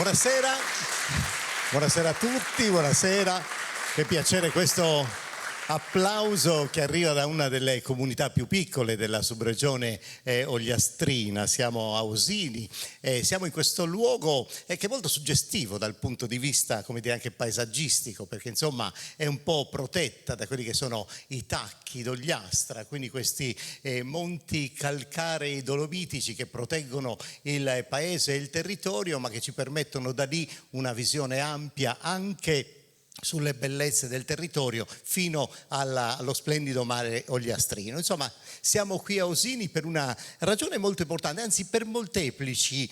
Buonasera, buonasera a tutti, buonasera. Che piacere questo applauso che arriva da una delle comunità più piccole della subregione Ogliastrina. Siamo a Osini, siamo in questo luogo che è molto suggestivo dal punto di vista, come dire, anche paesaggistico, perché insomma è un po' protetta da quelli che sono i tacchi d'Ogliastra, quindi questi monti calcarei dolomitici che proteggono il paese e il territorio, ma che ci permettono da lì una visione ampia anche sulle bellezze del territorio fino allo splendido mare ogliastrino. Insomma, siamo qui a Osini per una ragione molto importante, anzi per molteplici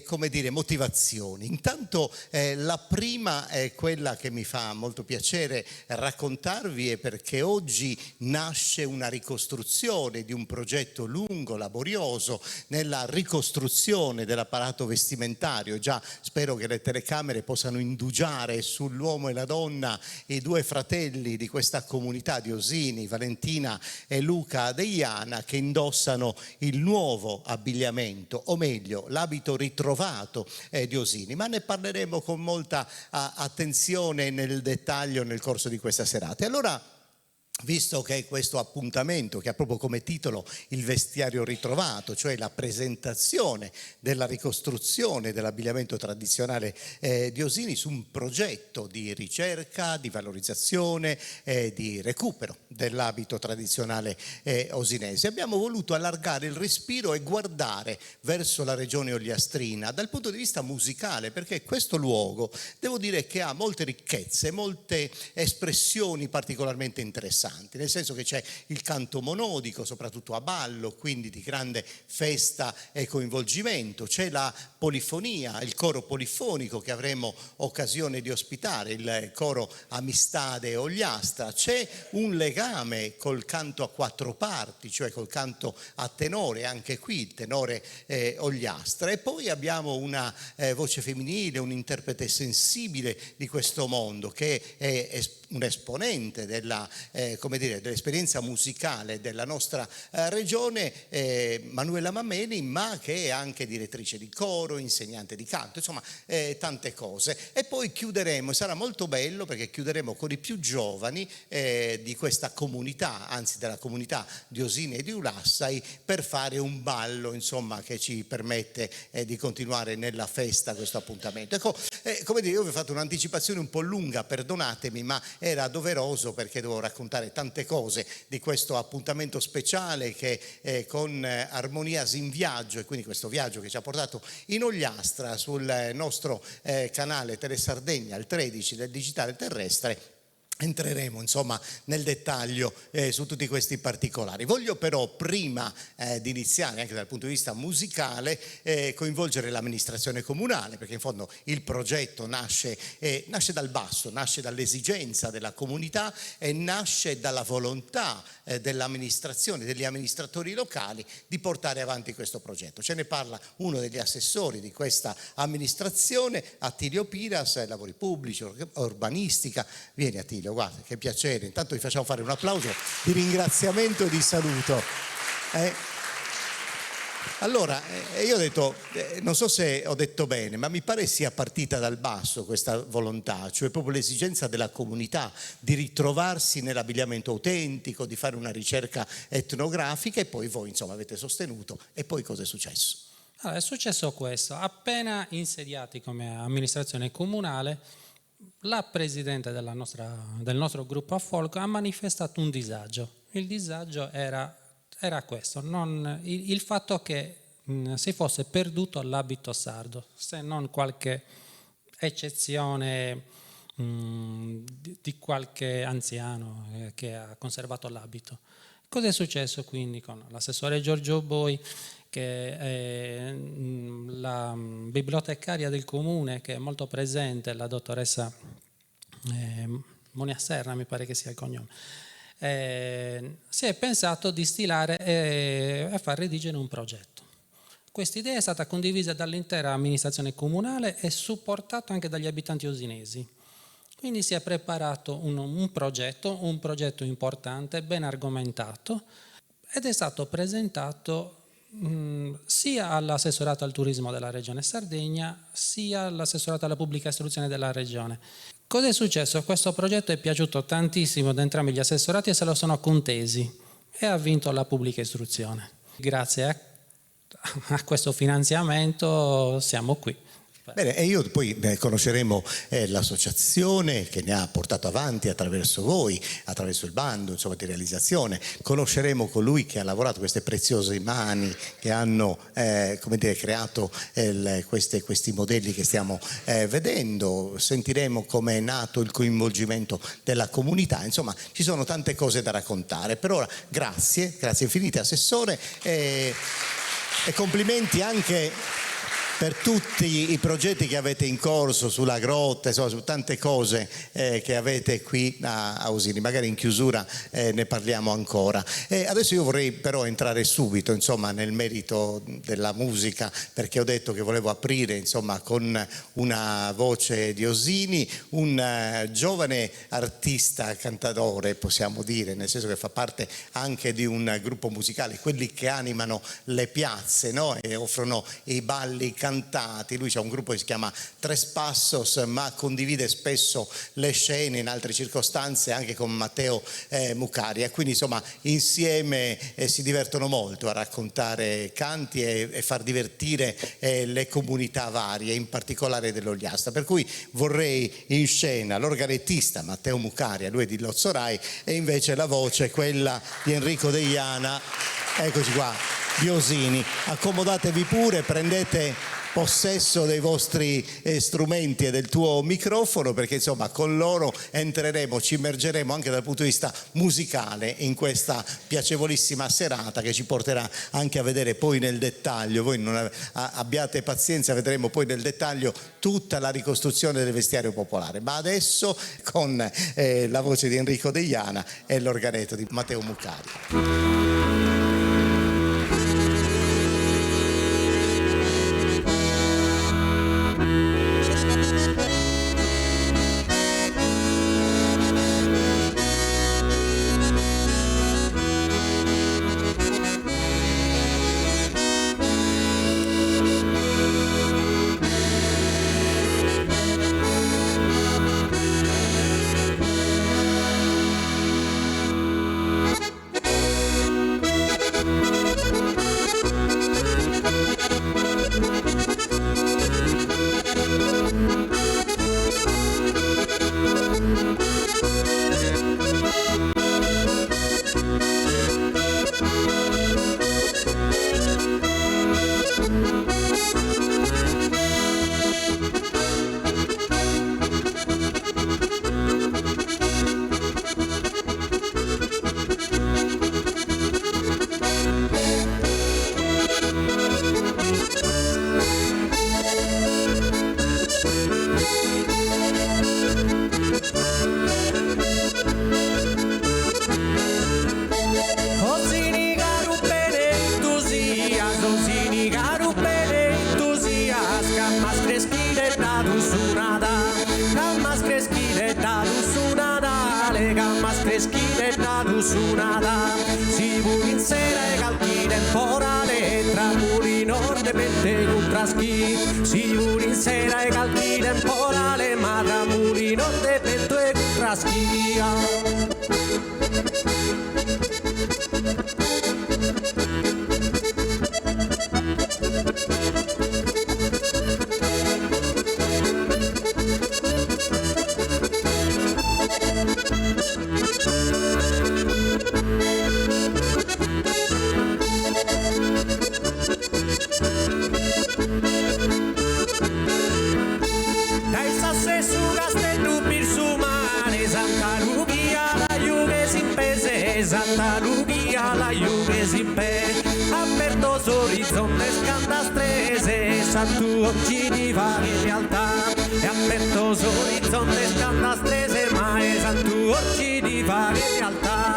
come dire, motivazioni. Intanto la prima è quella che mi fa molto piacere raccontarvi, è perché oggi nasce una ricostruzione di un progetto lungo, laborioso, nella ricostruzione dell'apparato vestimentario. Già spero che le telecamere possano indugiare sull'uomo e la donna, i due fratelli di questa comunità di Osini, Valentina e Luca Deiana, che indossano il nuovo abbigliamento, o meglio l'abito ritrovato di Osini, ma ne parleremo con molta attenzione nel dettaglio nel corso di questa serata. E allora, visto che questo appuntamento, che ha proprio come titolo il vestiario ritrovato, cioè la presentazione della ricostruzione dell'abbigliamento tradizionale di Osini su un progetto di ricerca, di valorizzazione, di recupero dell'abito tradizionale osinese, abbiamo voluto allargare il respiro e guardare verso la regione ogliastrina dal punto di vista musicale, perché questo luogo, devo dire, che ha molte ricchezze, molte espressioni particolarmente interessanti. Nel senso che c'è il canto monodico, soprattutto a ballo, quindi di grande festa e coinvolgimento, c'è la polifonia, il coro polifonico che avremo occasione di ospitare, il coro Amistade Ogliastra, c'è un legame col canto a quattro parti, cioè col canto a tenore, anche qui il tenore Ogliastra, e poi abbiamo una voce femminile, un interprete sensibile di questo mondo che è un esponente della, come dire, dell'esperienza musicale della nostra regione, Manuela Mameli, ma che è anche direttrice di coro, insegnante di canto, insomma tante cose. E poi chiuderemo, sarà molto bello perché chiuderemo con i più giovani di questa comunità, anzi della comunità di Osini e di Ulassai, per fare un ballo, insomma, che ci permette di continuare nella festa questo appuntamento. Ecco, come dire, io vi ho fatto un'anticipazione un po' lunga, perdonatemi, ma era doveroso perché devo raccontare tante cose di questo appuntamento speciale che con Armonias in viaggio, e quindi questo viaggio che ci ha portato in Ogliastra sul nostro canale Telesardegna, il 13 del digitale terrestre. Entreremo insomma nel dettaglio su tutti questi particolari. Voglio però, prima di iniziare anche dal punto di vista musicale, coinvolgere l'amministrazione comunale, perché in fondo il progetto nasce dal basso, nasce dall'esigenza della comunità e nasce dalla volontà dell'amministrazione, degli amministratori locali di portare avanti questo progetto. Ce ne parla uno degli assessori di questa amministrazione, Attilio Piras, lavori pubblici, urbanistica. Vieni Attilio. Guarda, che piacere, intanto vi facciamo fare un applauso di ringraziamento e di saluto. Allora, io ho detto, non so se ho detto bene, ma mi pare sia partita dal basso questa volontà, cioè proprio l'esigenza della comunità di ritrovarsi nell'abbigliamento autentico, di fare una ricerca etnografica, e poi voi insomma avete sostenuto. E poi cosa è successo? Allora, è successo questo: appena insediati come amministrazione comunale, la presidente del nostro gruppo a Folco ha manifestato un disagio. Il disagio era questo, il fatto che si fosse perduto l'abito sardo, se non qualche eccezione di qualche anziano che ha conservato l'abito. Cosa è successo quindi con l'assessore Giorgio Boi, che è la bibliotecaria del comune, che è molto presente, la dottoressa Monia Serra, mi pare che sia il cognome. Si è pensato di stilare e far redigere un progetto. Questa idea è stata condivisa dall'intera amministrazione comunale e supportata anche dagli abitanti osinesi. Quindi si è preparato un progetto importante, ben argomentato, ed è stato presentato sia all'assessorato al turismo della Regione Sardegna, sia all'assessorato alla pubblica istruzione della Regione. Cosa è successo? Questo progetto è piaciuto tantissimo ad entrambi gli assessorati e se lo sono contesi e ha vinto la pubblica istruzione. Grazie a questo finanziamento siamo qui. Bene, e io poi conosceremo l'associazione che ne ha portato avanti attraverso voi, attraverso il bando insomma, di realizzazione, conosceremo colui che ha lavorato, queste preziose mani che hanno come dire, creato questi modelli che stiamo vedendo, sentiremo come è nato il coinvolgimento della comunità, insomma ci sono tante cose da raccontare. Per ora grazie infinite Assessore e complimenti anche per tutti i progetti che avete in corso sulla grotta, insomma, su tante cose che avete qui a Usini. Magari in chiusura ne parliamo ancora. Adesso io vorrei però entrare subito insomma, nel merito della musica, perché ho detto che volevo aprire insomma, con una voce di Usini, un giovane artista, cantautore possiamo dire, nel senso che fa parte anche di un gruppo musicale, quelli che animano le piazze, no? E offrono i balli cantati. Lui c'ha un gruppo che si chiama Tres Passos, ma condivide spesso le scene in altre circostanze anche con Matteo Mucari, e quindi insomma insieme si divertono molto a raccontare canti e far divertire le comunità varie, in particolare dell'Ogliastra. Per cui vorrei in scena l'organettista Matteo Mucari, lui è di Lozzorai, e invece la voce quella di Enrico Deiana, eccoci qua, di Usini. Accomodatevi pure, prendete possesso dei vostri strumenti e del tuo microfono, perché insomma con loro entreremo, ci immergeremo anche dal punto di vista musicale in questa piacevolissima serata che ci porterà anche a vedere poi nel dettaglio, voi non abbiate pazienza, vedremo poi nel dettaglio tutta la ricostruzione del vestiario popolare, ma adesso con la voce di Enrico Deiana e l'organetto di Matteo Mucari. Santa Lucia, la Juve si pe, aperto l'orizzonte scandastrese, Santu oggi di varie realtà, è aperto l'orizzonte scandastrese, ma è Santu oggi di varie realtà.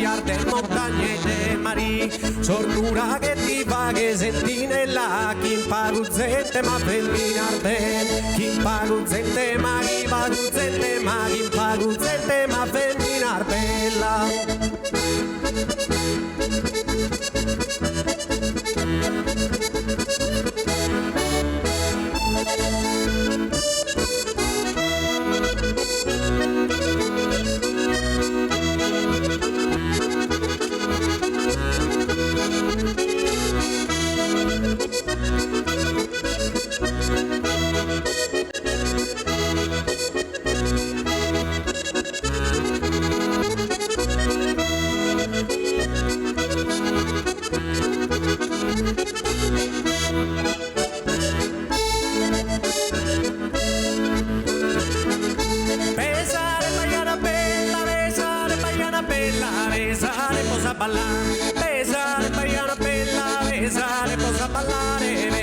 sciar de montagne e de mari, sornura che ti fa che senti nella, chi paguzzente ma femminar ben, chi paguzzente ma chi paguzzente ma chi paguzzente ma femminar bella.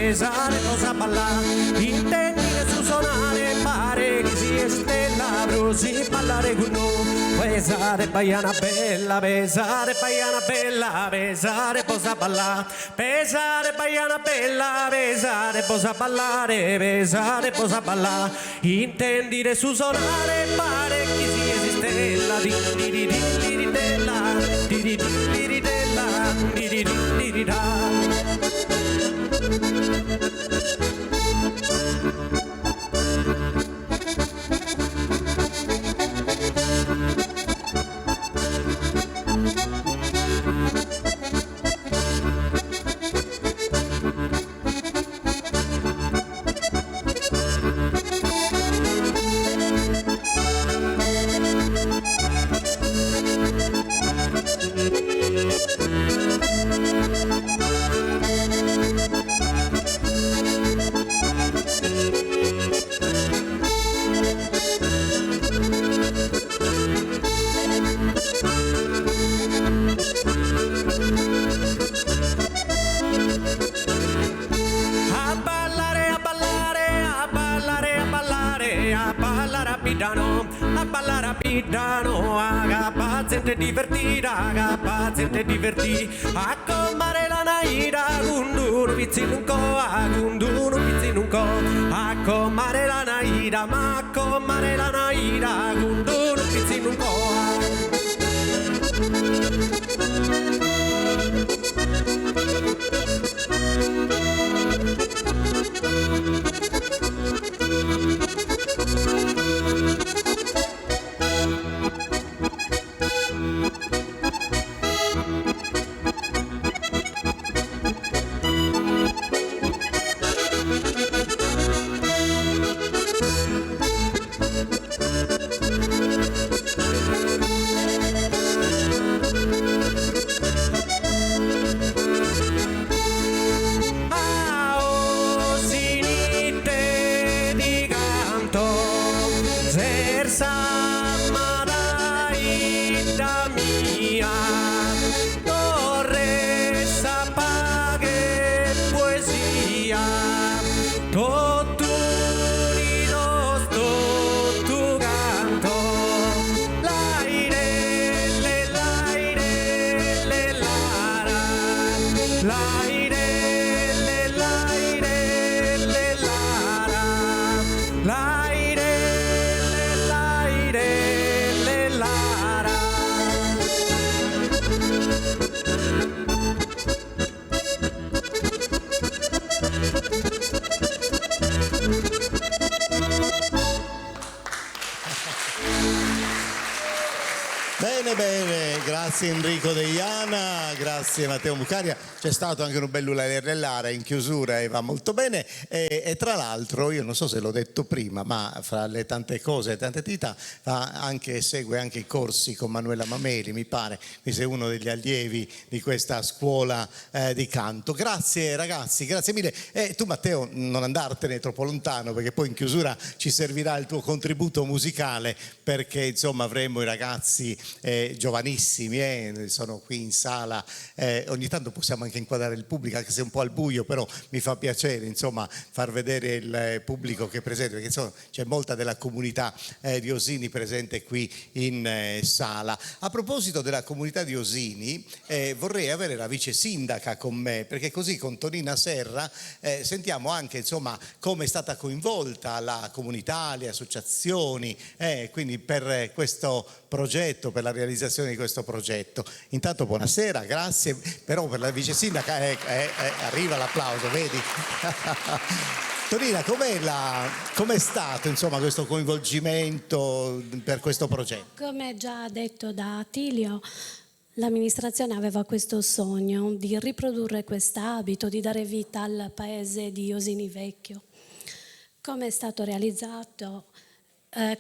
Pesare, posa ballare, intendi che su suonare pare che si è stella, brusi ballare con noi. Pesare, baiana bella, pesare, baiana bella, pesare, posa ballare, pesare, baiana bella, pesare, posa ballare, pesare, posa ballare, intendi che su suonare pare che si è stella, di di di di di della, di di di di della, di di di di da. Gente divertita, gente divertita, a comare la naira, gundur vizinunco, a gundur vizinunco, a comare la naira, ma a comare la naira, gundur vizinunco. Bene, grazie Enrico Deiana, grazie Matteo Bucaria, c'è stato anche un bell'ularellare in chiusura e va molto bene e tra l'altro io non so se l'ho detto prima, ma fra le tante cose e tante attività segue anche i corsi con Manuela Mameli, mi pare, quindi sei uno degli allievi di questa scuola di canto. Grazie ragazzi, grazie mille. E tu Matteo non andartene troppo lontano perché poi in chiusura ci servirà il tuo contributo musicale, perché insomma avremo i ragazzi giovanissimi, sono qui in sala, ogni tanto possiamo anche inquadrare il pubblico, anche se è un po' al buio, però mi fa piacere insomma far vedere il pubblico che è presente, perché insomma c'è molta della comunità di Osini presente qui in sala. A proposito della comunità di Osini, vorrei avere la vice sindaca con me, perché così con Tonina Serra sentiamo anche insomma come è stata coinvolta la comunità, le associazioni, quindi per questo progetto, per la realizzazione di questo progetto. Intanto buonasera, grazie, però per la vice sindaca arriva l'applauso, vedi? Tonina, com'è stato insomma questo coinvolgimento per questo progetto? Come già detto da Attilio, l'amministrazione aveva questo sogno di riprodurre quest'abito, di dare vita al paese di Osini Vecchio. Come è stato realizzato?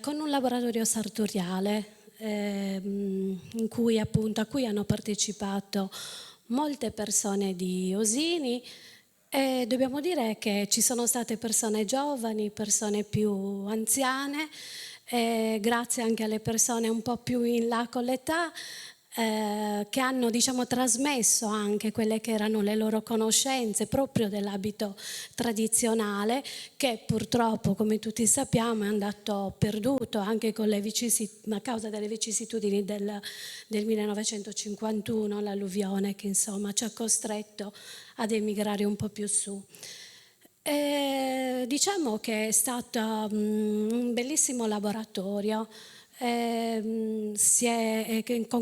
Con un laboratorio sartoriale in cui, appunto, a cui hanno partecipato molte persone di Osini, e dobbiamo dire che ci sono state persone giovani, persone più anziane, grazie anche alle persone un po' più in là con l'età, che hanno trasmesso anche quelle che erano le loro conoscenze proprio dell'abito tradizionale, che purtroppo, come tutti sappiamo, è andato perduto anche con a causa delle vicissitudini del 1951, l'alluvione che insomma ci ha costretto ad emigrare un po' più su. Diciamo che è stato un bellissimo laboratorio. Con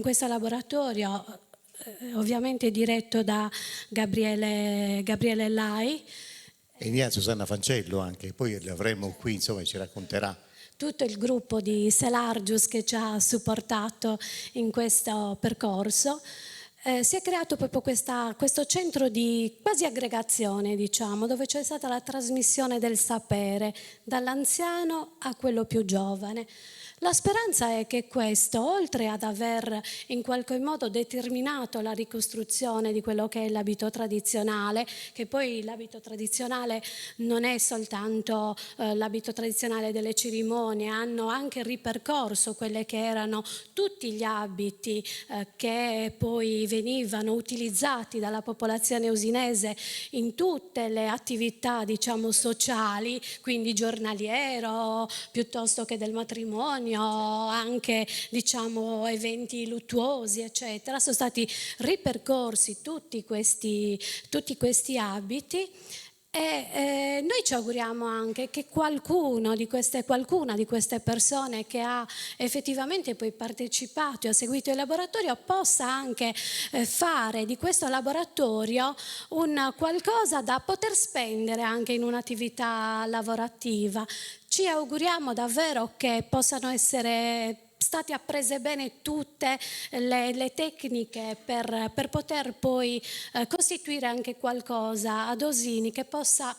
questo laboratorio, ovviamente diretto da Gabriele Lai, E Ignazio Sanna Fancello anche, poi le avremo qui, insomma ci racconterà. tutto il gruppo di Selargius che ci ha supportato in questo percorso. Si è creato proprio questo centro di quasi aggregazione, dove c'è stata la trasmissione del sapere dall'anziano a quello più giovane. La speranza è che questo, oltre ad aver in qualche modo determinato la ricostruzione di quello che è l'abito tradizionale, che poi l'abito tradizionale non è soltanto l'abito tradizionale delle cerimonie, hanno anche ripercorso quelle che erano tutti gli abiti che poi venivano utilizzati dalla popolazione usinese in tutte le attività sociali, quindi giornaliero piuttosto che del matrimonio, anche eventi luttuosi eccetera. Sono stati ripercorsi tutti questi abiti e noi ci auguriamo anche che qualcuna di queste persone che ha effettivamente poi partecipato e ha seguito il laboratorio possa anche fare di questo laboratorio un qualcosa da poter spendere anche in un'attività lavorativa. Ci auguriamo davvero che possano essere state apprese bene tutte le tecniche per poter poi costituire anche qualcosa ad Osini che possa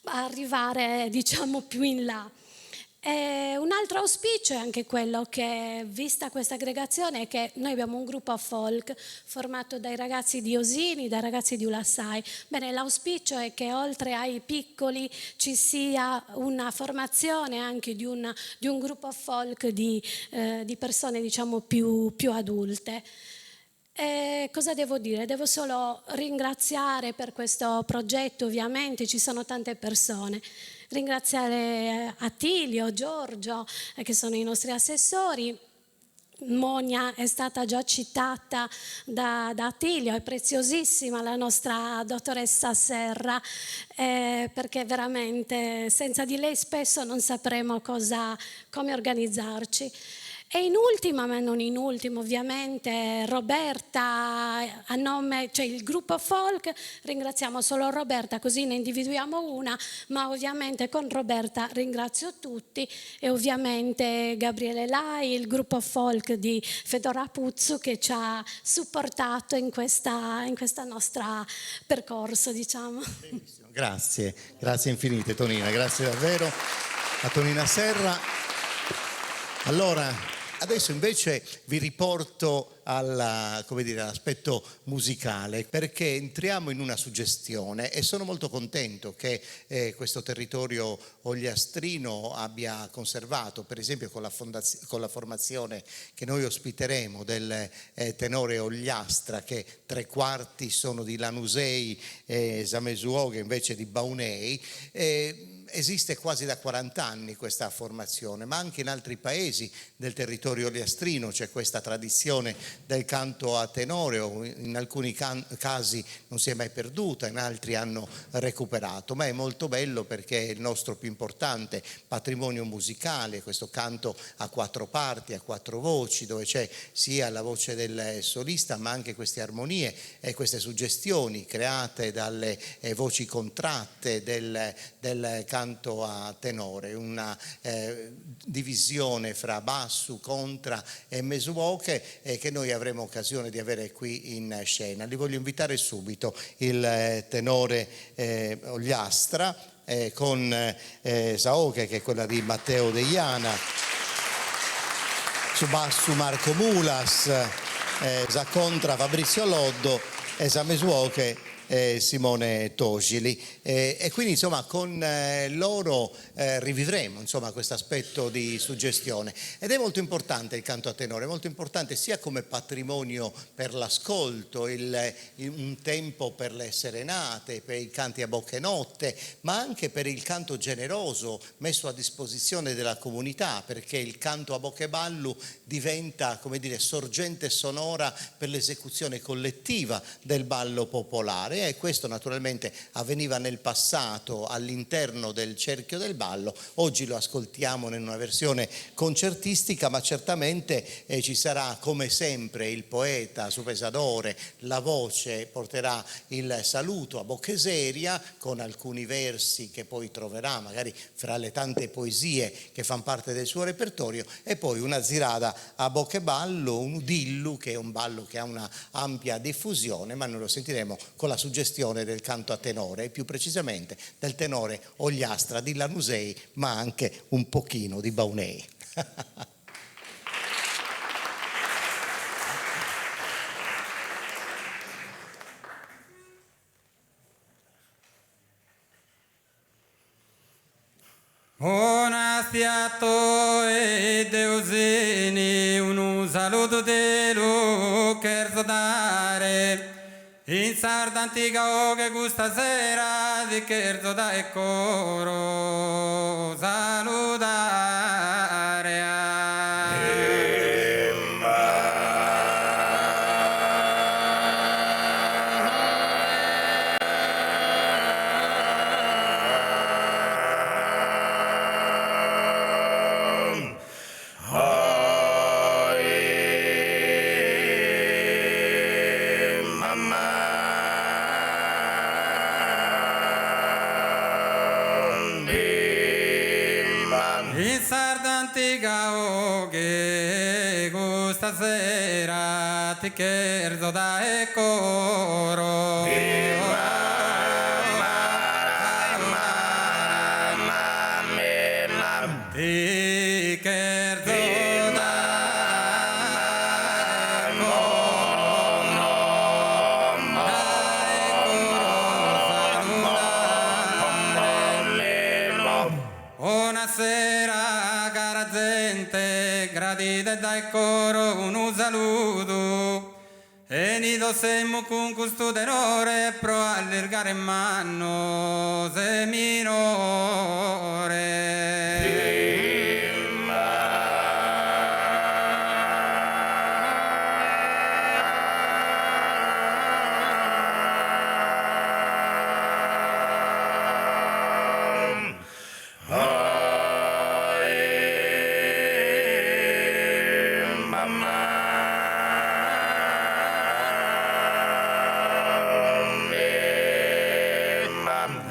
arrivare più in là. Un altro auspicio è anche quello che, vista questa aggregazione, è che noi abbiamo un gruppo folk formato dai ragazzi di Osini, dai ragazzi di Ulassai. Bene, l'auspicio è che oltre ai piccoli ci sia una formazione anche di un gruppo folk di persone più adulte. Cosa devo dire? Devo solo ringraziare per questo progetto, ovviamente ci sono tante persone. Ringraziare Attilio, Giorgio, che sono i nostri assessori. Monia è stata già citata da Attilio, è preziosissima la nostra dottoressa Serra, perché veramente senza di lei spesso non sapremo come organizzarci. E in ultima, ma non in ultimo, ovviamente Roberta, a nome, il gruppo folk, ringraziamo solo Roberta, così ne individuiamo una, ma ovviamente con Roberta ringrazio tutti e ovviamente Gabriele Lai, il gruppo folk di Fedora Puzzu che ci ha supportato in questa nostra percorso, Benissimo, grazie infinite Tonina, grazie davvero a Tonina Serra. Allora, adesso invece vi riporto come dire, all'aspetto musicale, perché entriamo in una suggestione e sono molto contento che questo territorio ogliastrino abbia conservato, per esempio con la formazione che noi ospiteremo del tenore Ogliastra, che 3/4 sono di Lanusei e Samesuoga invece di Baunei. Esiste quasi da 40 anni questa formazione, ma anche in altri paesi del territorio ogliastrino c'è questa tradizione del canto a tenore, in alcuni casi non si è mai perduta, in altri hanno recuperato, ma è molto bello perché è il nostro più importante patrimonio musicale, questo canto a 4 parti, a 4 voci, dove c'è sia la voce del solista ma anche queste armonie e queste suggestioni create dalle voci contratte del canto a tenore, una divisione fra bassu, contra e mesuoche che noi avremo occasione di avere qui in scena. Li voglio invitare subito il tenore Ogliastra con Saoche, che è quella di Matteo Deiana, su bassu Marco Mulas, sa contra Fabrizio Loddo e sa mesuoche Simone Togili, e quindi insomma con loro rivivremo insomma questo aspetto di suggestione, ed è molto importante il canto a tenore, molto importante sia come patrimonio per l'ascolto, un tempo per le serenate, per i canti a bocca e notte, ma anche per il canto generoso messo a disposizione della comunità, perché il canto a bocca e ballo diventa, come dire, sorgente sonora per l'esecuzione collettiva del ballo popolare, e questo naturalmente avveniva nel passato all'interno del cerchio del ballo. Oggi lo ascoltiamo in una versione concertistica, ma certamente ci sarà come sempre il poeta su pesadore, la voce porterà il saluto a Boccheseria con alcuni versi che poi troverà magari fra le tante poesie che fanno parte del suo repertorio, e poi una zirada a bocca e ballo, un udillu, che è un ballo che ha una ampia diffusione, ma noi lo sentiremo con la suggestione del canto a tenore, e più precisamente del tenore Ogliastra di Lanusei, ma anche un pochino di Baunei. Buonasera e Deusini, un saluto te lo cherzo dare. In sarda antica che questa sera ti cherzo da e coro salutare. In sarda antica che questa sera ti cherzo da e coro ti cherzo Buonasera cara gente, gradite dal coro un saluto, e nido semmo con questo tenore pro allargare in mano se minore.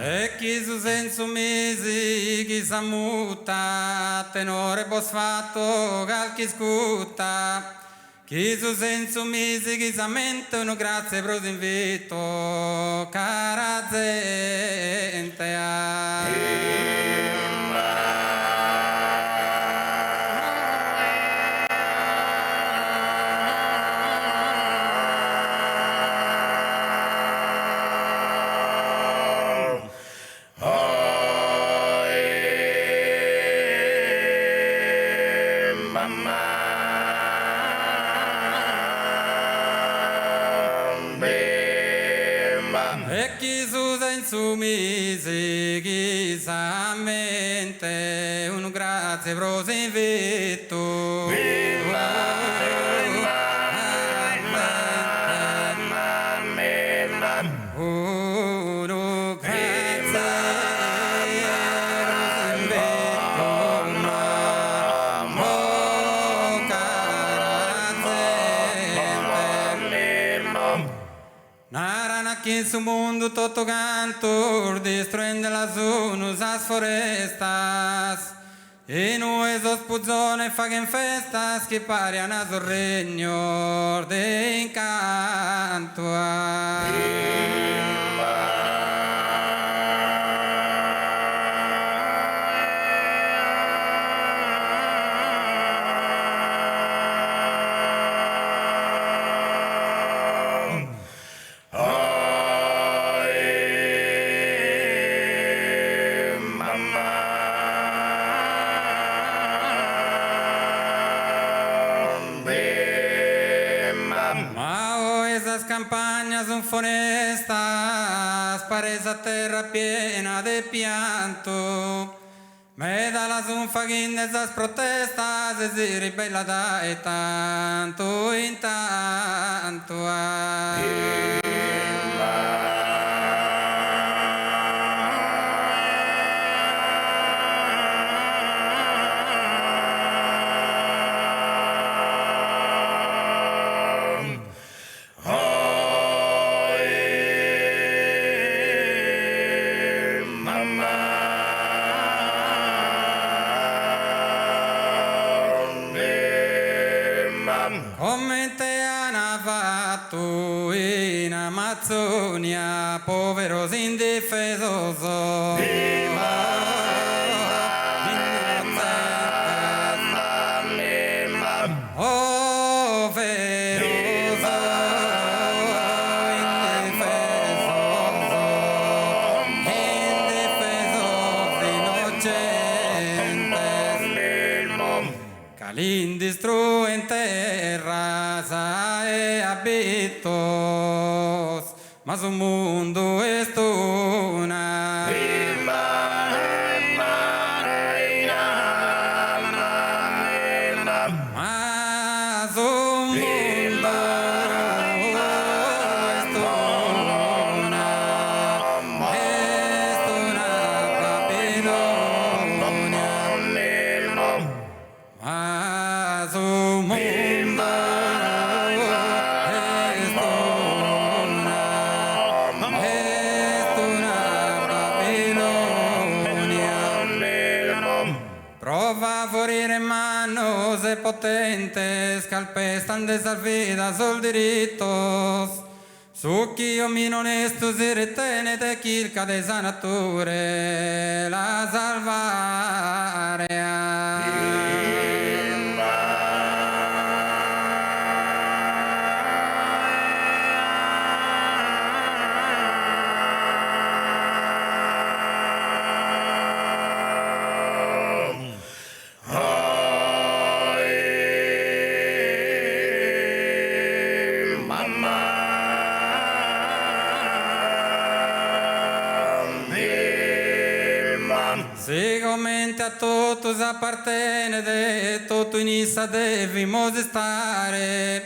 E chi su senso mesi, chi s'ammuta, tenore bosfatto, calchi scutta. Chi su senso mesi, chi s'ammentano, grazie per l'invito, cara gente. E chi su senso misi, chi sa mente, un grazie pro invito. Uno grazie Aquí en su mundo todo canto, destruendo las zonas, las florestas. E noi esos puzzones faguen festas che pariano a sul regno de incanto. Campagnas son forestas, parece a terra piena de pianto. Me da las un fagin de esas protestas, e si ribella da tanto in tanto. Come te hanno fatto in Amazzonia, poveros indifesos. Indistru en terras e habitos, mas o mundo es una. Mas o mundo es una Babilonia. Mas o mundo es una Babilonia. Prova a forire manos e potentes, calpestan de salvidas sul diritos. Su chi omino onesto si ritiene de chilca de sanature la salvarea. Sicuramente a todos appartiene de tutto inizia devimo stare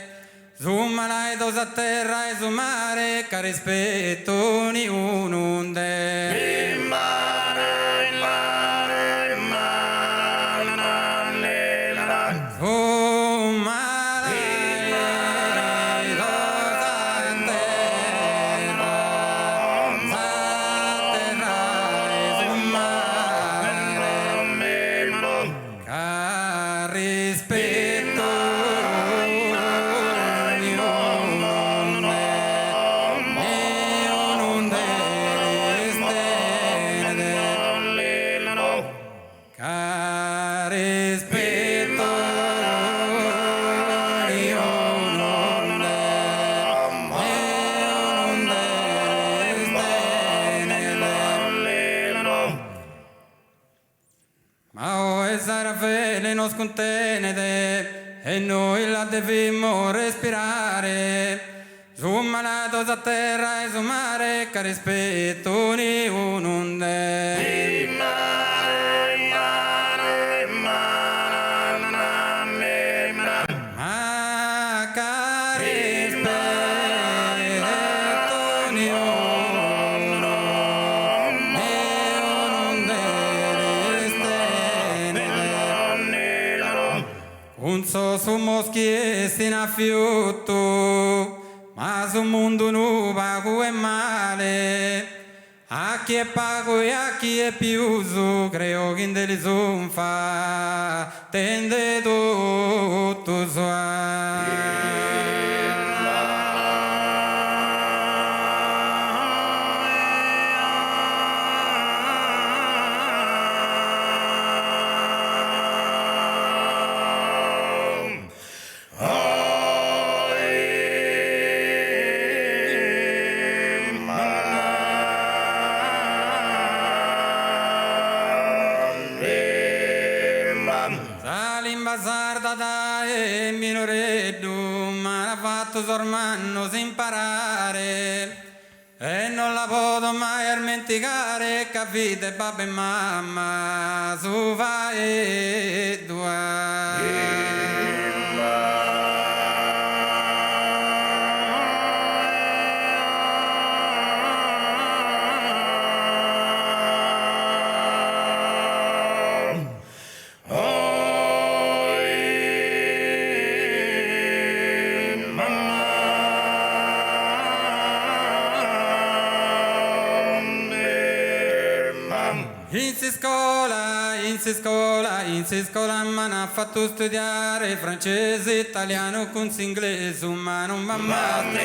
su malaidos a terra e su mare che rispetto ni un'unde. Nos contenede e noi la devimo respirare su malato a terra e su mare che rispetto ni un'onde. Ma che rispetto ni un so su moschi in affiutto, ma su mondo nu pago e male. A chi è pago e a chi è più su, creo che in delle fa, tende tutto Salimba sarda da e minoreddu, ma l'ha fatto sormanno sin imparare. E non la posso mai dimenticare, capite babbo e mamma, su fa e in scuola mi ha fatto studiare francese, italiano con inglese, ma non va mastro,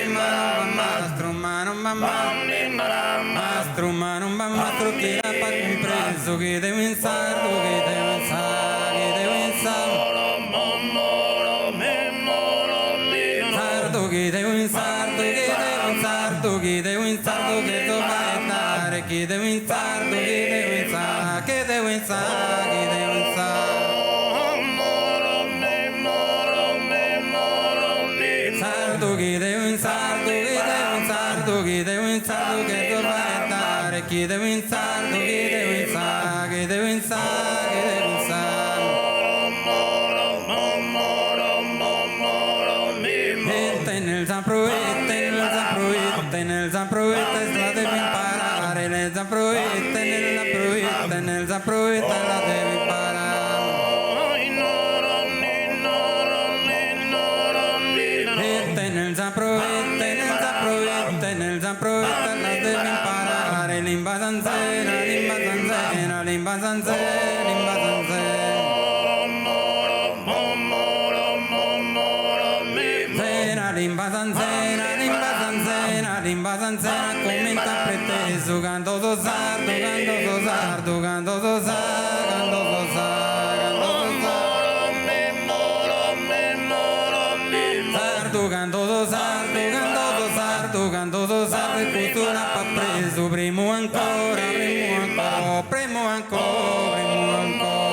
mastro che l'ha compreso, che devo in sardo, che devo in sardo, che devo in sardo, che devo in sardo, che devo in sardo, che devo in sardo, che devo dare, che devo in sardo, che devo in sardo, che devo in sardo, che devo in sardo. Sardo che devo in sardo, che devo in sardo, che devo in sardo, che devo dare, che devo in sardo, che devo in sardo, che devo in sardo, che devo in sardo. Nel zamproette, nel zamproette la devi imparare, nel zamproette, nel zamproette la devi imparare. Nel zamproette la devi imparare, limba zanzera, limba zanzera, limba zanzera, limba zanzera. Limba zanzera, limba zanzera, limba zanzera, commenta preteso, canto so sardo, canto so sardo, canto so sardo, canto so sardo, canto so sardo, canto so sardo, canto so sardo, e questo l'ha preso, primo ancora, primo ancora, primo ancora, primo ancora.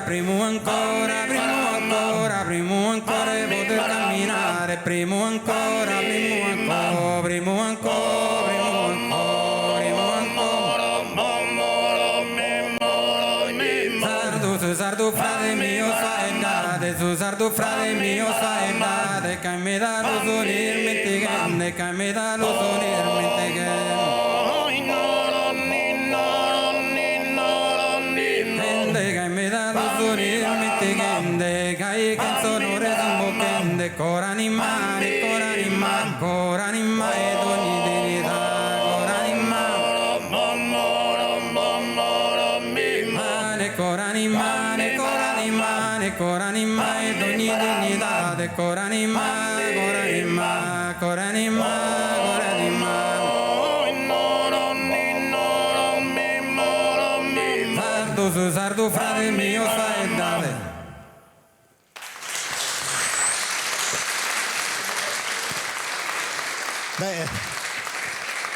Primo ancora, primo ancora, primo ancora e poter camminare, primo ancora, primo ancora, primo ancora, primo ancora, sardo, su sardo frate mio saedate, su sardo frate mio saedate, che mi dà lo sonirmente che, che mi dà lo sonirmente che. Che sonore smoccende, cora animale, cora animale, cora animale, ogni dignità, cora animale, cora animale, cora animale, cora animale, ogni dignità, cora animale, cora animale, cora animale, cora animale. Sardo su sardo frate mio saedate. Beh,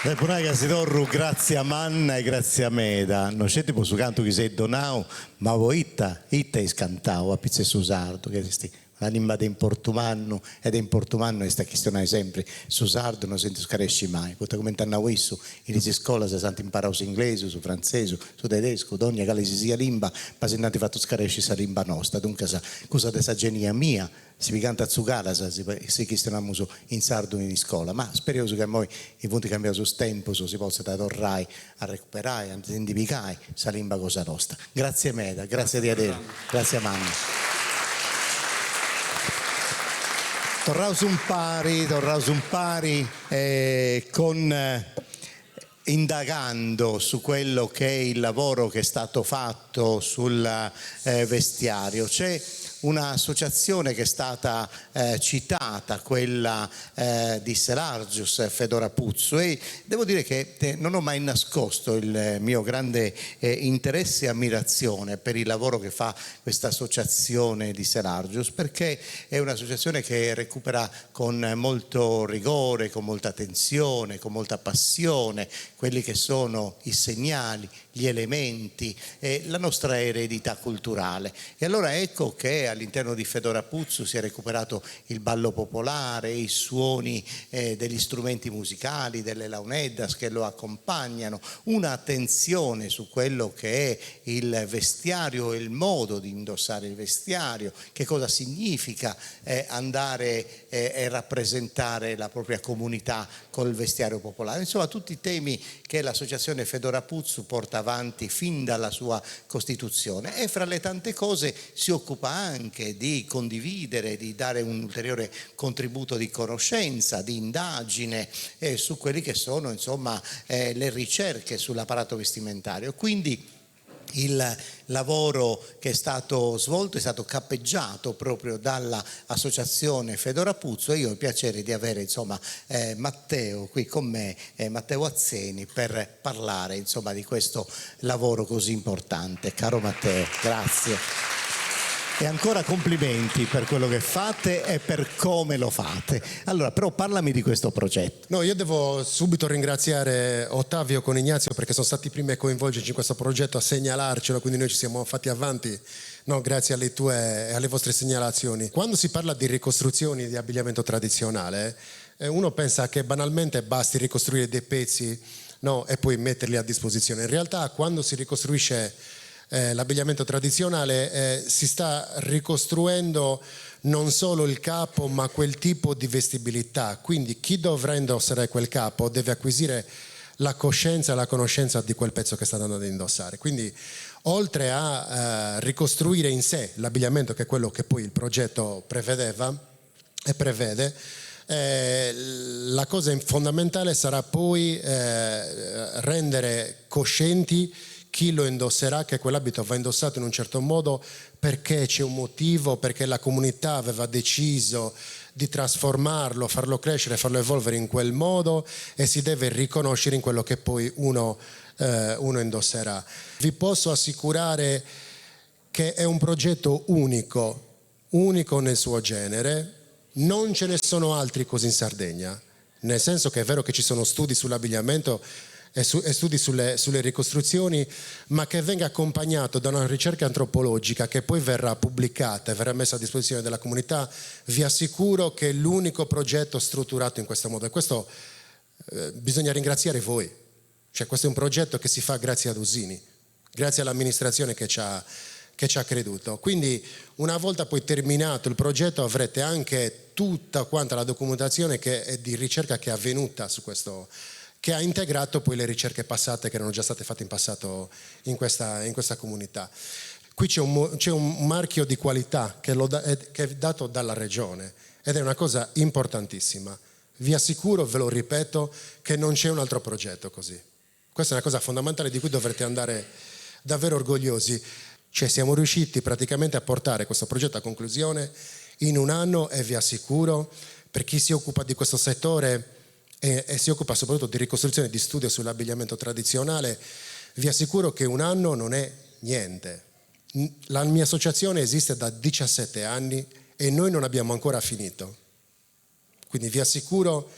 E poi che si torru grazie a Manna e grazie a Meda. Non c'è tipo su canto che sei donau, ma voi itta è scantau a pizze su sardo, che sti la lingua di Portumanno ed in Portumanno è sta questione sempre su sardo non senti scaresci mai. Quando commentano questo in scuola si sente imparare su inglese, su francese, su tedesco, ogni che si sia lingua, ma se non ti fatto scaresci sa lingua nostra. Dunque cosa dessa genia mia si canta a Zugala si chiestiamo in sardo in scuola, ma spero che noi i punti cambiano su tempo, si possa tornare a recuperare, a identificare sa lingua cosa nostra. Grazie Meda, grazie di Adele, grazie a Manna. Tornaus un pari indagando su quello che è il lavoro che è stato fatto sul vestiario. C'è un'associazione che è stata citata, quella di Selargius, Fedora Puzzu, e devo dire che non ho mai nascosto il mio grande interesse e ammirazione per il lavoro che fa questa associazione di Selargius, perché è un'associazione che recupera con molto rigore, con molta attenzione, con molta passione quelli che sono i segnali, gli elementi, la nostra eredità culturale. E allora ecco che all'interno di Fedora Puzzu si è recuperato il ballo popolare, i suoni degli strumenti musicali, delle launeddas che lo accompagnano, un'attenzione su quello che è il vestiario e il modo di indossare il vestiario, che cosa significa andare e rappresentare la propria comunità col vestiario popolare. Insomma, tutti i temi che l'associazione Fedora Puzzu porta avanti fin dalla sua costituzione, e fra le tante cose si occupa anche di condividere, di dare un ulteriore contributo di conoscenza, di indagine su quelli che sono insomma le ricerche sull'apparato vestimentario. Quindi il lavoro che è stato svolto è stato cappeggiato proprio dall'associazione Fedora Puzzu, e io ho il piacere di avere insomma Matteo qui con me, Matteo Azzeni, per parlare insomma di questo lavoro così importante. Caro Matteo, grazie. E ancora complimenti per quello che fate e per come lo fate. Allora, però parlami di questo progetto. No, io devo subito ringraziare Ottavio con Ignazio, perché sono stati i primi a coinvolgerci in questo progetto, a segnalarcelo, quindi noi ci siamo fatti avanti. No, grazie alle tue e alle vostre segnalazioni. Quando si parla di ricostruzioni di abbigliamento tradizionale, uno pensa che banalmente basti ricostruire dei pezzi, no, e poi metterli a disposizione. In realtà, quando si ricostruisce l'abbigliamento tradizionale si sta ricostruendo non solo il capo ma quel tipo di vestibilità, quindi chi dovrà indossare quel capo deve acquisire la coscienza e la conoscenza di quel pezzo che sta andando ad indossare. Quindi oltre a ricostruire in sé l'abbigliamento, che è quello che poi il progetto prevedeva e prevede, la cosa fondamentale sarà poi rendere coscienti chi lo indosserà, che quell'abito va indossato in un certo modo perché c'è un motivo, perché la comunità aveva deciso di trasformarlo, farlo crescere, farlo evolvere in quel modo, e si deve riconoscere in quello che poi uno indosserà. Vi posso assicurare che è un progetto unico nel suo genere, non ce ne sono altri così in Sardegna, nel senso che è vero che ci sono studi sull'abbigliamento e studi sulle ricostruzioni, ma che venga accompagnato da una ricerca antropologica che poi verrà pubblicata e verrà messa a disposizione della comunità. Vi assicuro che è l'unico progetto strutturato in questo modo, e questo bisogna ringraziare voi. Cioè, questo è un progetto che si fa grazie ad Usini, grazie all'amministrazione che ci ha creduto. Quindi una volta poi terminato il progetto avrete anche tutta quanta la documentazione di ricerca che è avvenuta su questo, che ha integrato poi le ricerche passate che erano già state fatte in passato in questa comunità. Qui c'è un marchio di qualità che è dato dalla regione, ed è una cosa importantissima. Vi assicuro, ve lo ripeto, che non c'è un altro progetto così. Questa è una cosa fondamentale di cui dovrete andare davvero orgogliosi. Cioè, siamo riusciti praticamente a portare questo progetto a conclusione in un anno, e vi assicuro, per chi si occupa di questo settore e si occupa soprattutto di ricostruzione e di studio sull'abbigliamento tradizionale, vi assicuro che un anno non è niente. La mia associazione esiste da 17 anni e noi non abbiamo ancora finito. Quindi vi assicuro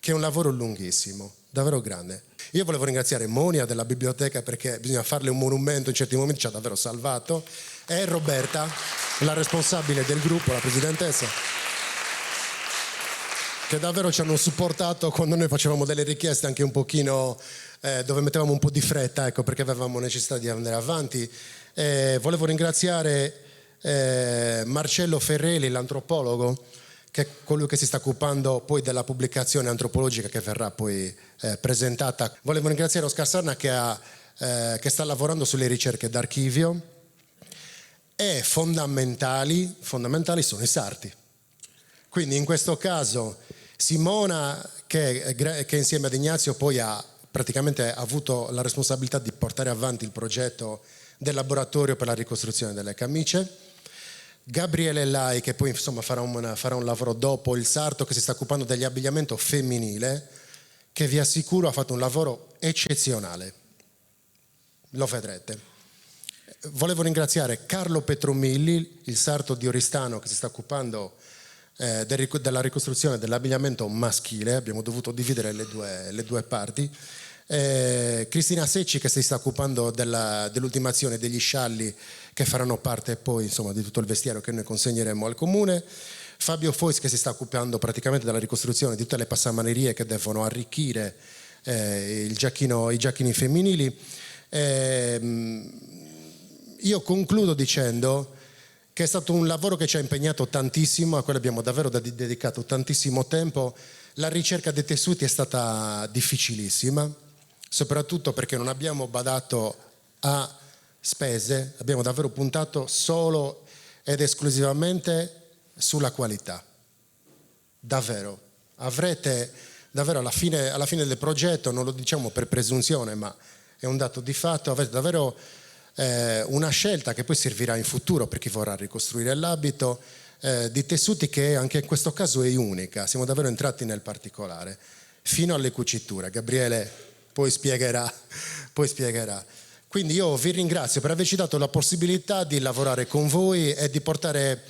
che è un lavoro lunghissimo, davvero grande. Io volevo ringraziare Monia della biblioteca, perché bisogna farle un monumento, in certi momenti ci ha davvero salvato, e Roberta, la responsabile del gruppo, la presidentessa, che davvero ci hanno supportato quando noi facevamo delle richieste anche un pochino dove mettevamo un po' di fretta, ecco, perché avevamo necessità di andare avanti. Volevo ringraziare Marcello Ferreli, l'antropologo, che è colui che si sta occupando poi della pubblicazione antropologica che verrà poi presentata. Volevo ringraziare Oscar Sarna che sta lavorando sulle ricerche d'archivio, e fondamentali sono i sarti. Quindi in questo caso Simona, che insieme ad Ignazio poi ha praticamente avuto la responsabilità di portare avanti il progetto del laboratorio per la ricostruzione delle camicie, Gabriele Lai, che poi insomma farà un lavoro dopo, il sarto che si sta occupando dell'abbigliamento femminile, che vi assicuro ha fatto un lavoro eccezionale, lo vedrete. Volevo ringraziare Carlo Petromilli, il sarto di Oristano, che si sta occupando della ricostruzione dell'abbigliamento maschile. Abbiamo dovuto dividere le due parti. Cristina Secci, che si sta occupando dell'ultimazione degli scialli che faranno parte poi insomma di tutto il vestiario che noi consegneremo al comune. Fabio Fois, che si sta occupando praticamente della ricostruzione di tutte le passamanerie che devono arricchire i giacchini femminili. Io concludo dicendo che è stato un lavoro che ci ha impegnato tantissimo, a quello abbiamo davvero dedicato tantissimo tempo. La ricerca dei tessuti è stata difficilissima, soprattutto perché non abbiamo badato a spese, abbiamo davvero puntato solo ed esclusivamente sulla qualità. Davvero. Avrete davvero alla fine del progetto, non lo diciamo per presunzione, ma è un dato di fatto, avrete davvero una scelta che poi servirà in futuro per chi vorrà ricostruire l'abito, di tessuti che anche in questo caso è unica. Siamo davvero entrati nel particolare, fino alle cuciture. Gabriele poi spiegherà. Quindi io vi ringrazio per averci dato la possibilità di lavorare con voi e di portare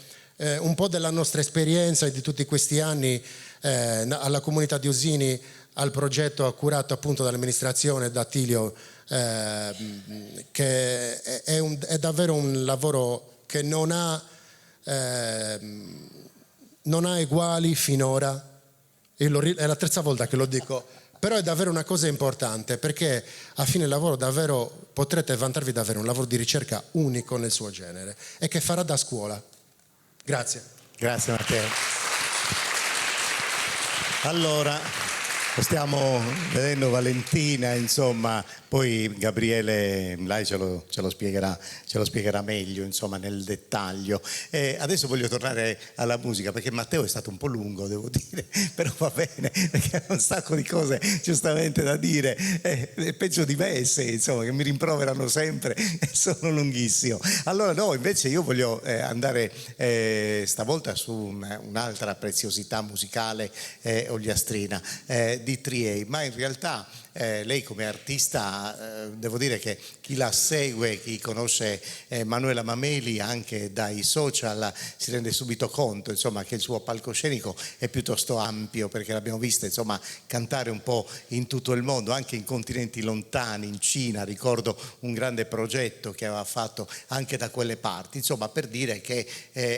un po' della nostra esperienza e di tutti questi anni alla comunità di Osini, al progetto curato appunto dall'amministrazione, da Attilio, che è davvero un lavoro che non ha eguali finora. È la terza volta che lo dico, però è davvero una cosa importante, perché a fine lavoro davvero potrete vantarvi davvero un lavoro di ricerca unico nel suo genere e che farà da scuola. Grazie. Grazie Matteo. Allora, stiamo vedendo Valentina, insomma, poi Gabriele Lai ce lo spiegherà meglio, insomma, nel dettaglio. Adesso voglio tornare alla musica, perché Matteo è stato un po' lungo, devo dire, però va bene, perché ha un sacco di cose giustamente da dire, è peggio di me, insomma, che mi rimproverano sempre, sono lunghissimo. Allora no, invece io voglio andare stavolta su un'altra preziosità musicale ogliastrina, di Triei, ma in realtà lei come artista, devo dire che chi la segue, chi conosce Manuela Mameli anche dai social, si rende subito conto, insomma, che il suo palcoscenico è piuttosto ampio, perché l'abbiamo vista, insomma, cantare un po' in tutto il mondo, anche in continenti lontani, in Cina. Ricordo un grande progetto che aveva fatto anche da quelle parti, insomma, per dire che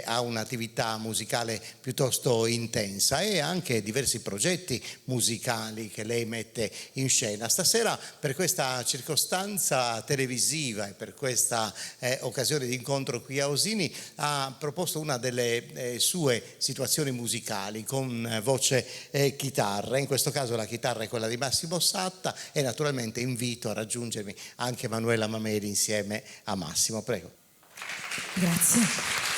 ha un'attività musicale piuttosto intensa, e anche diversi progetti musicali che lei mette in scena. Stasera, per questa circostanza televisiva e per questa occasione di incontro qui a Osini, ha proposto una delle sue situazioni musicali con voce e chitarra. In questo caso la chitarra è quella di Massimo Satta, e naturalmente invito a raggiungermi anche Manuela Mameli insieme a Massimo. Prego. Grazie.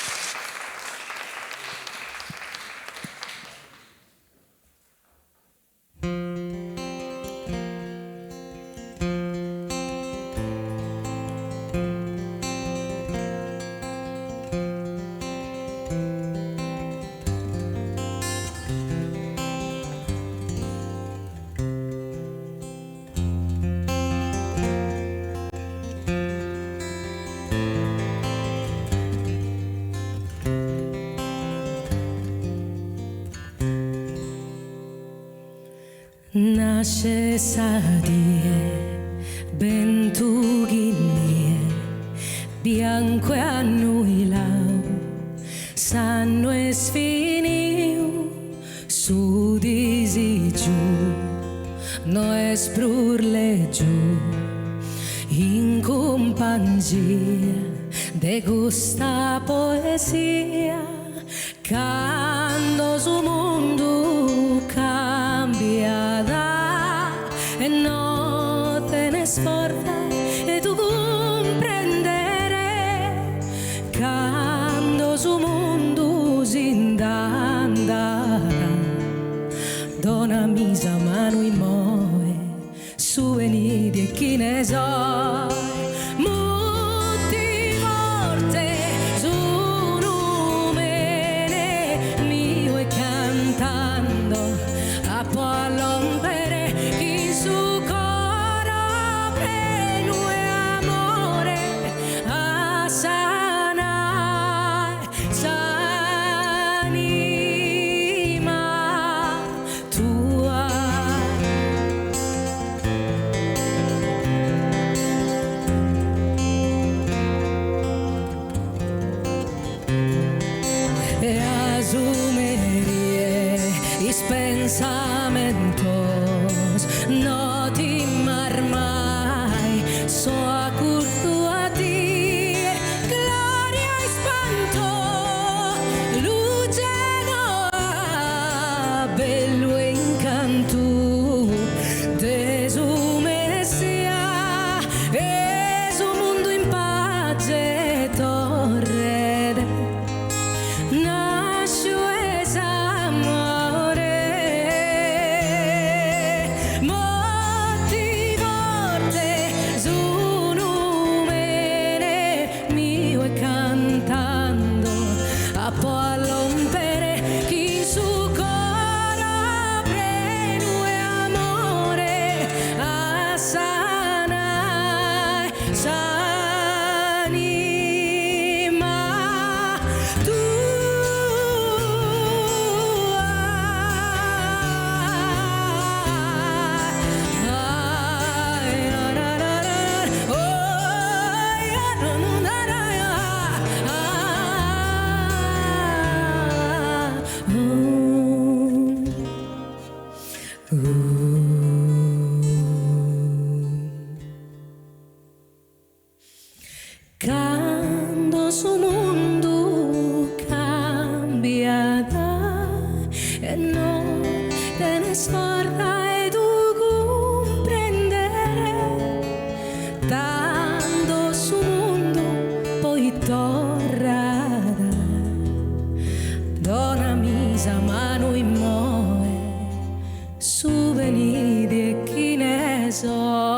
nasce sadie, bentuginie, bianco e annuilau, sanno e sfiniu, su disi giù, no es prurle giù, in compagnia de gusta poesia, quando su mondo cambiarà e no te ne sforza e tu comprendere, quando su mondo si andrà, dona misa mano in moe, su veni di chi ne so. Pensamentos no ti marmai, so a curto a ti, gloria e spanto, luce no a bello e incanto, desumessia e su mondo in pace torre, nascio esamo. Quando su mondo cambiarà e non te ne sforza e tu comprendere, tanto su mondo poi tornerà, dona misa mano in moe, su venidi e chi ne so.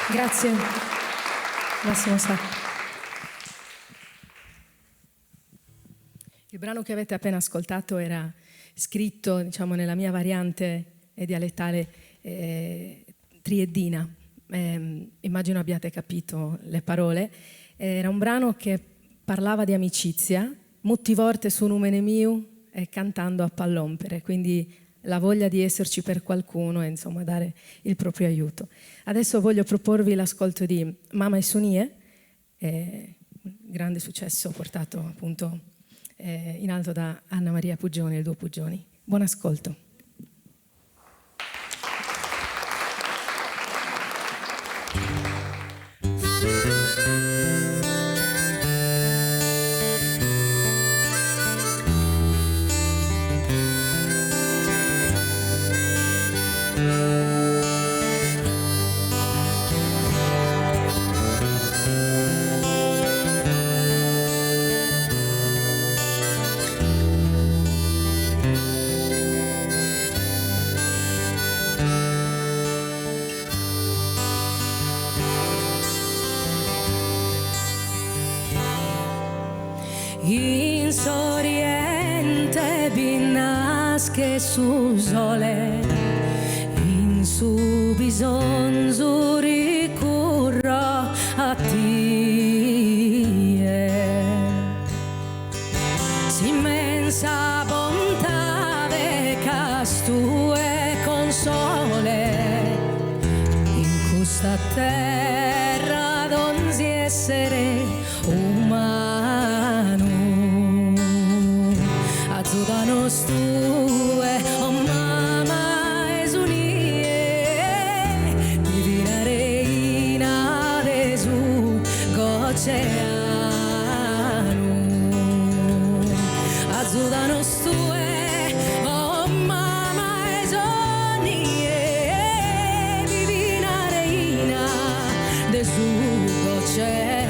Grazie, Massimo Sa. Il brano che avete appena ascoltato era scritto, diciamo, nella mia variante dialettale trieddina. Immagino abbiate capito le parole. Era un brano che parlava di amicizia, molti volte su numene miu e cantando a pallompere, quindi la voglia di esserci per qualcuno e insomma dare il proprio aiuto. Adesso voglio proporvi l'ascolto di Mama e Sunie, grande successo portato appunto in alto da Anna Maria Puggioni e il duo Puggioni. Buon ascolto. In Soriente binasche su sole, in su bisonzo ricurro a ti. essere umano. Azzurano stue, oh mamma esunie, divina reina Gesù goceano. Azzurano stue, oh mamma esunie, divina reina Gesù goceano.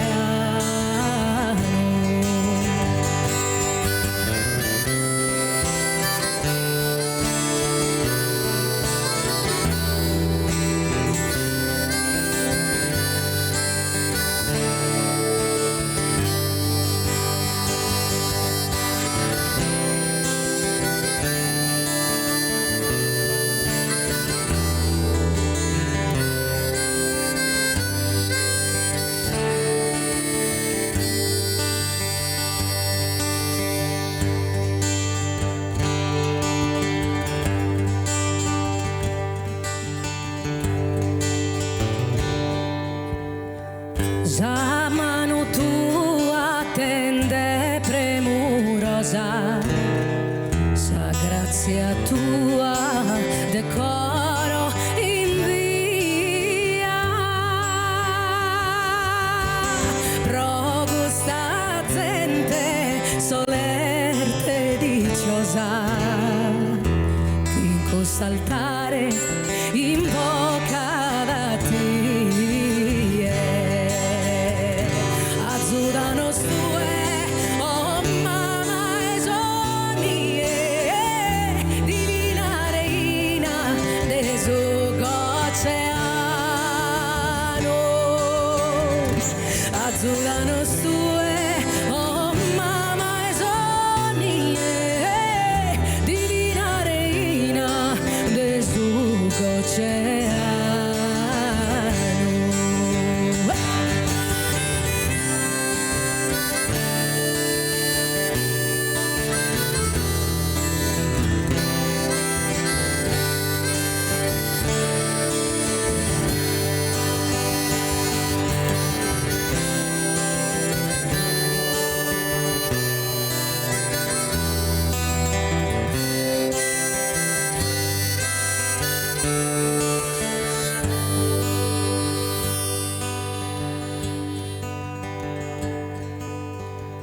La mano tua tende premurosa, sa grazia tua decoro invia, progusta gente solerte diciosa, che in quest'altare invoca da te. Azzurano stue, oh mamma esonie, divina reina Gesù goceano. Azzurano stue, oh mamma esonie, divina reina Gesù goceano.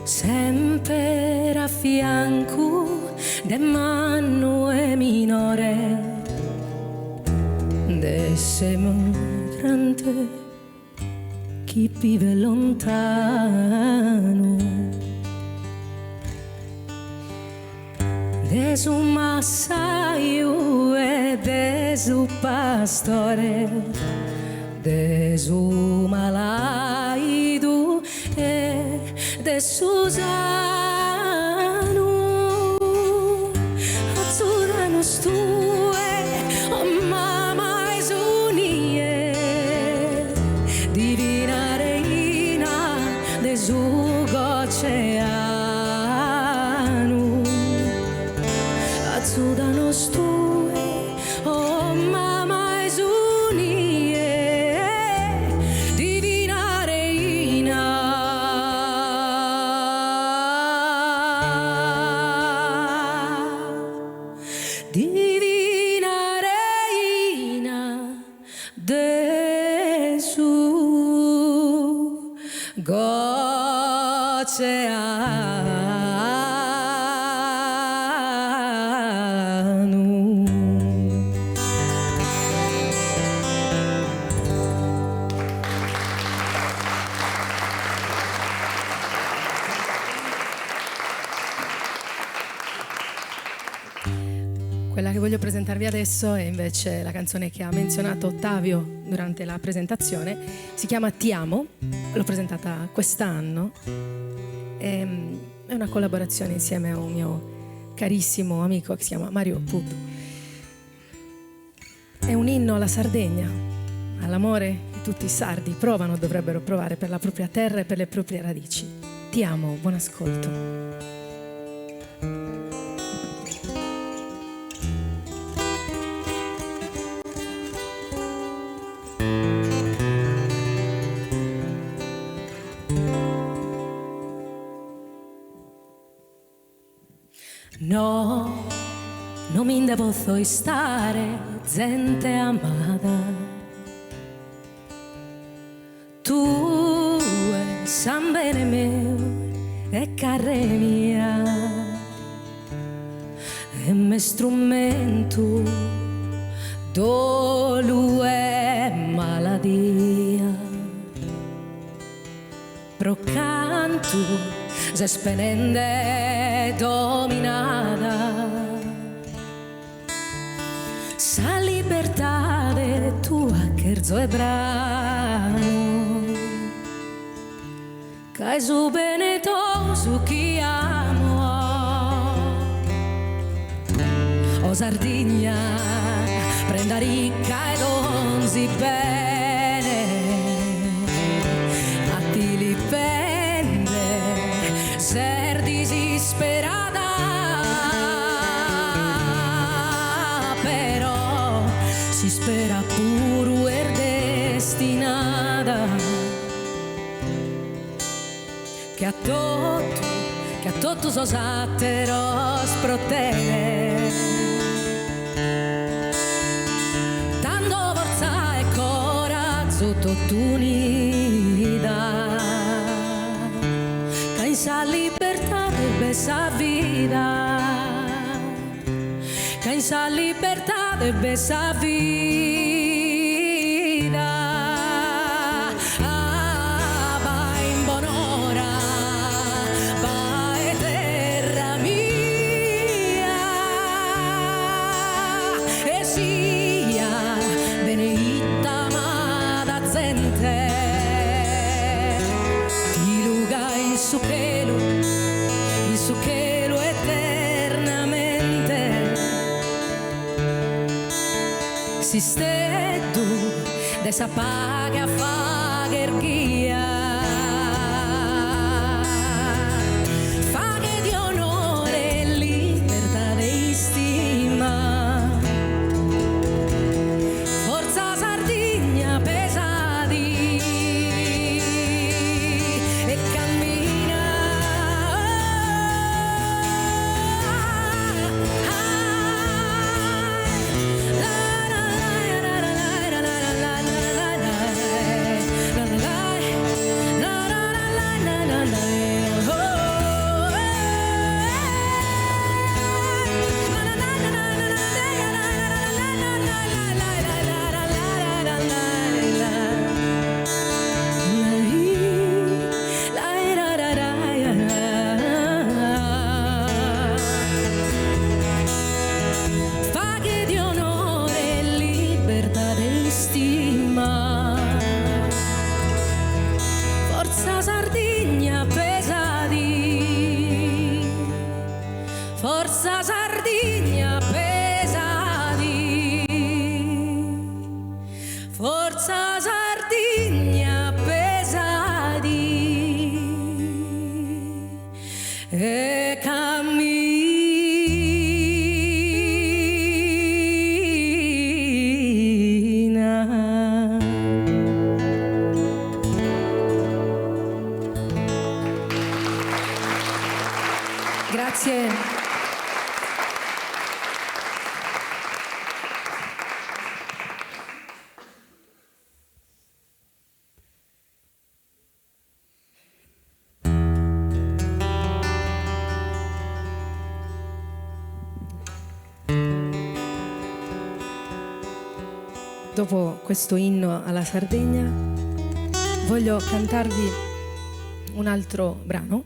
Sempre a fianco de Manuel minore, de sembrante chi vive lontano, de su massaio e de su pastore, de su malaido e de Susano. Azzurano stue, oh mamma esunie, divina reina Gesù goceano. Azzurano stue, oh mamma esunie, divina reina divina reina Gesù goceano. Quella che voglio presentarvi adesso è invece la canzone che ha menzionato Ottavio durante la presentazione. Si chiama Ti amo, l'ho presentata quest'anno. È una collaborazione insieme a un mio carissimo amico che si chiama Mario Pupo. È un inno alla Sardegna, all'amore che tutti i sardi provano, dovrebbero provare per la propria terra e per le proprie radici. Ti amo, buon ascolto. No, non mi devo stare, gente amata. Tu san bene mio e carre mia, e me strumento dolu e maladia. Pro canto se spenende dominata, sa libertà de tua cherzo e brano, che su beneto su chi amo. O Sardegna, prenda ricca e donzi bene, a ti li pende, ser disisperata, però si spera pure er destinata, che a tutto so satero sprotere, tanto forza e coraggio tutto unita, che in sa libertà debbe sa vita, che in sa libertà debbe sa vita. In su cielo eternamente si stedu de sa paga fagherghia, faghe di onore e libertà di stima, forza Sardegna pesati e cammina. Faghe di onore e libertà di stima, forza Sardegna pesati, forza Sardegna pesati, forza Sardegna pesati e cammina. Grazie. Dopo questo inno alla Sardegna, voglio cantarvi un altro brano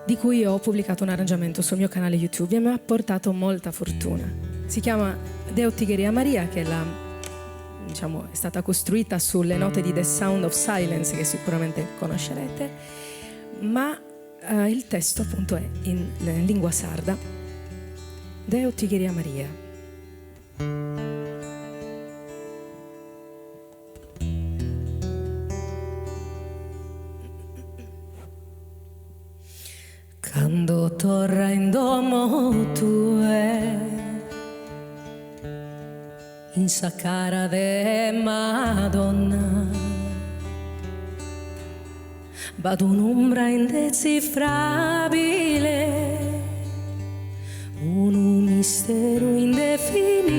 di cui ho pubblicato un arrangiamento sul mio canale YouTube e mi ha portato molta fortuna. Si chiama Deo Tigheria Maria, che è stata costruita sulle note di The Sound of Silence, che sicuramente conoscerete, ma il testo appunto è in lingua sarda. Deo Tigheria Maria. Quando torna in domo tue, in sa cara de Madonna, vado un'ombra indecifrabile mistero indefinibile,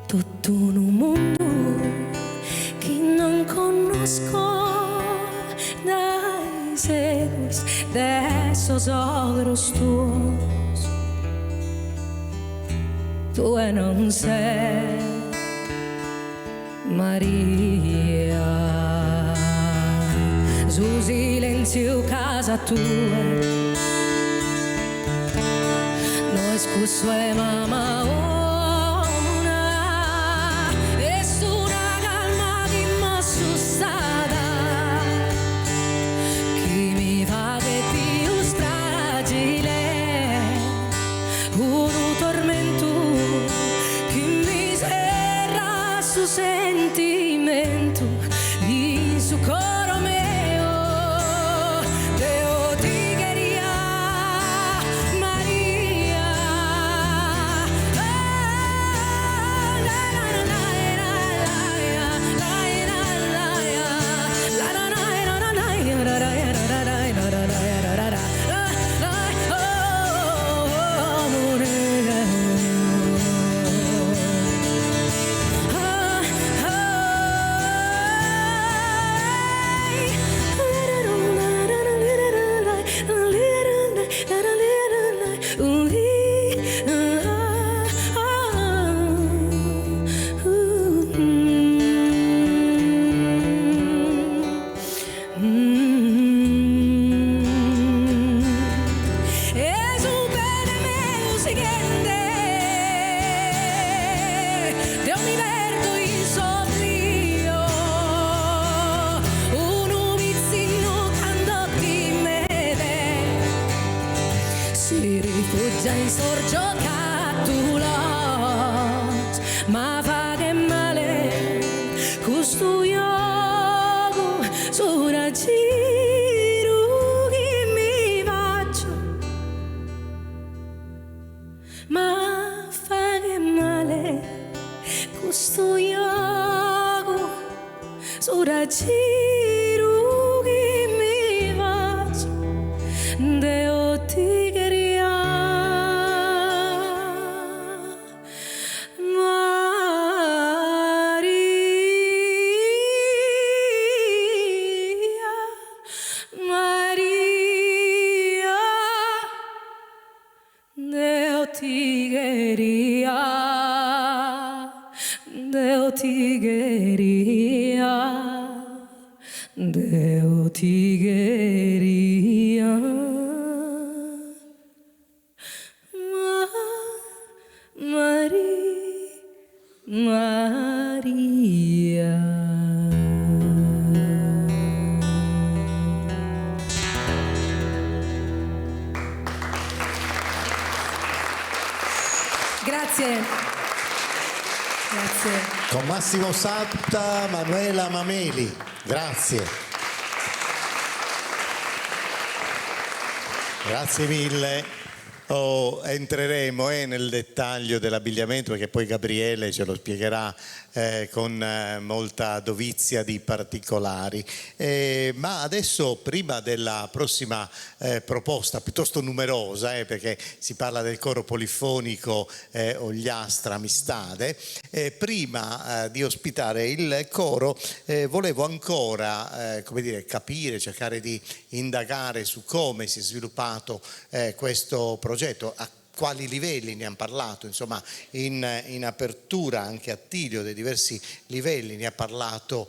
tutto un mondo che non conosco dai secoli, adesso sogros tuos, tu non sei Maria. Su silenzio casa tua, noi scusso e mamma una, e su una calma che mi assustata, che mi fa che più fragile, un tormento che mi serra su sentimento, in su coro me. Si rifugia in sorgio cattulos, ma fa che male questo iogo su una giro che mi faccio, ma fa che male questo iogo su una giro che mi faccio, Deo ti Deo tigheria, Maria. Grazie. Grazie. Con Massimo Satta, Manuela Mameli. Grazie. Grazie mille. Entreremo nel dettaglio dell'abbigliamento, perché poi Gabriele ce lo spiegherà con molta dovizia di particolari. Ma adesso, prima della prossima proposta, piuttosto numerosa, perché si parla del coro polifonico Ogliastra Amistade, prima di ospitare il coro volevo ancora capire, cercare di indagare su come si è sviluppato questo progetto, a quali livelli ne hanno parlato, insomma in apertura anche Attilio dei diversi livelli, ne ha parlato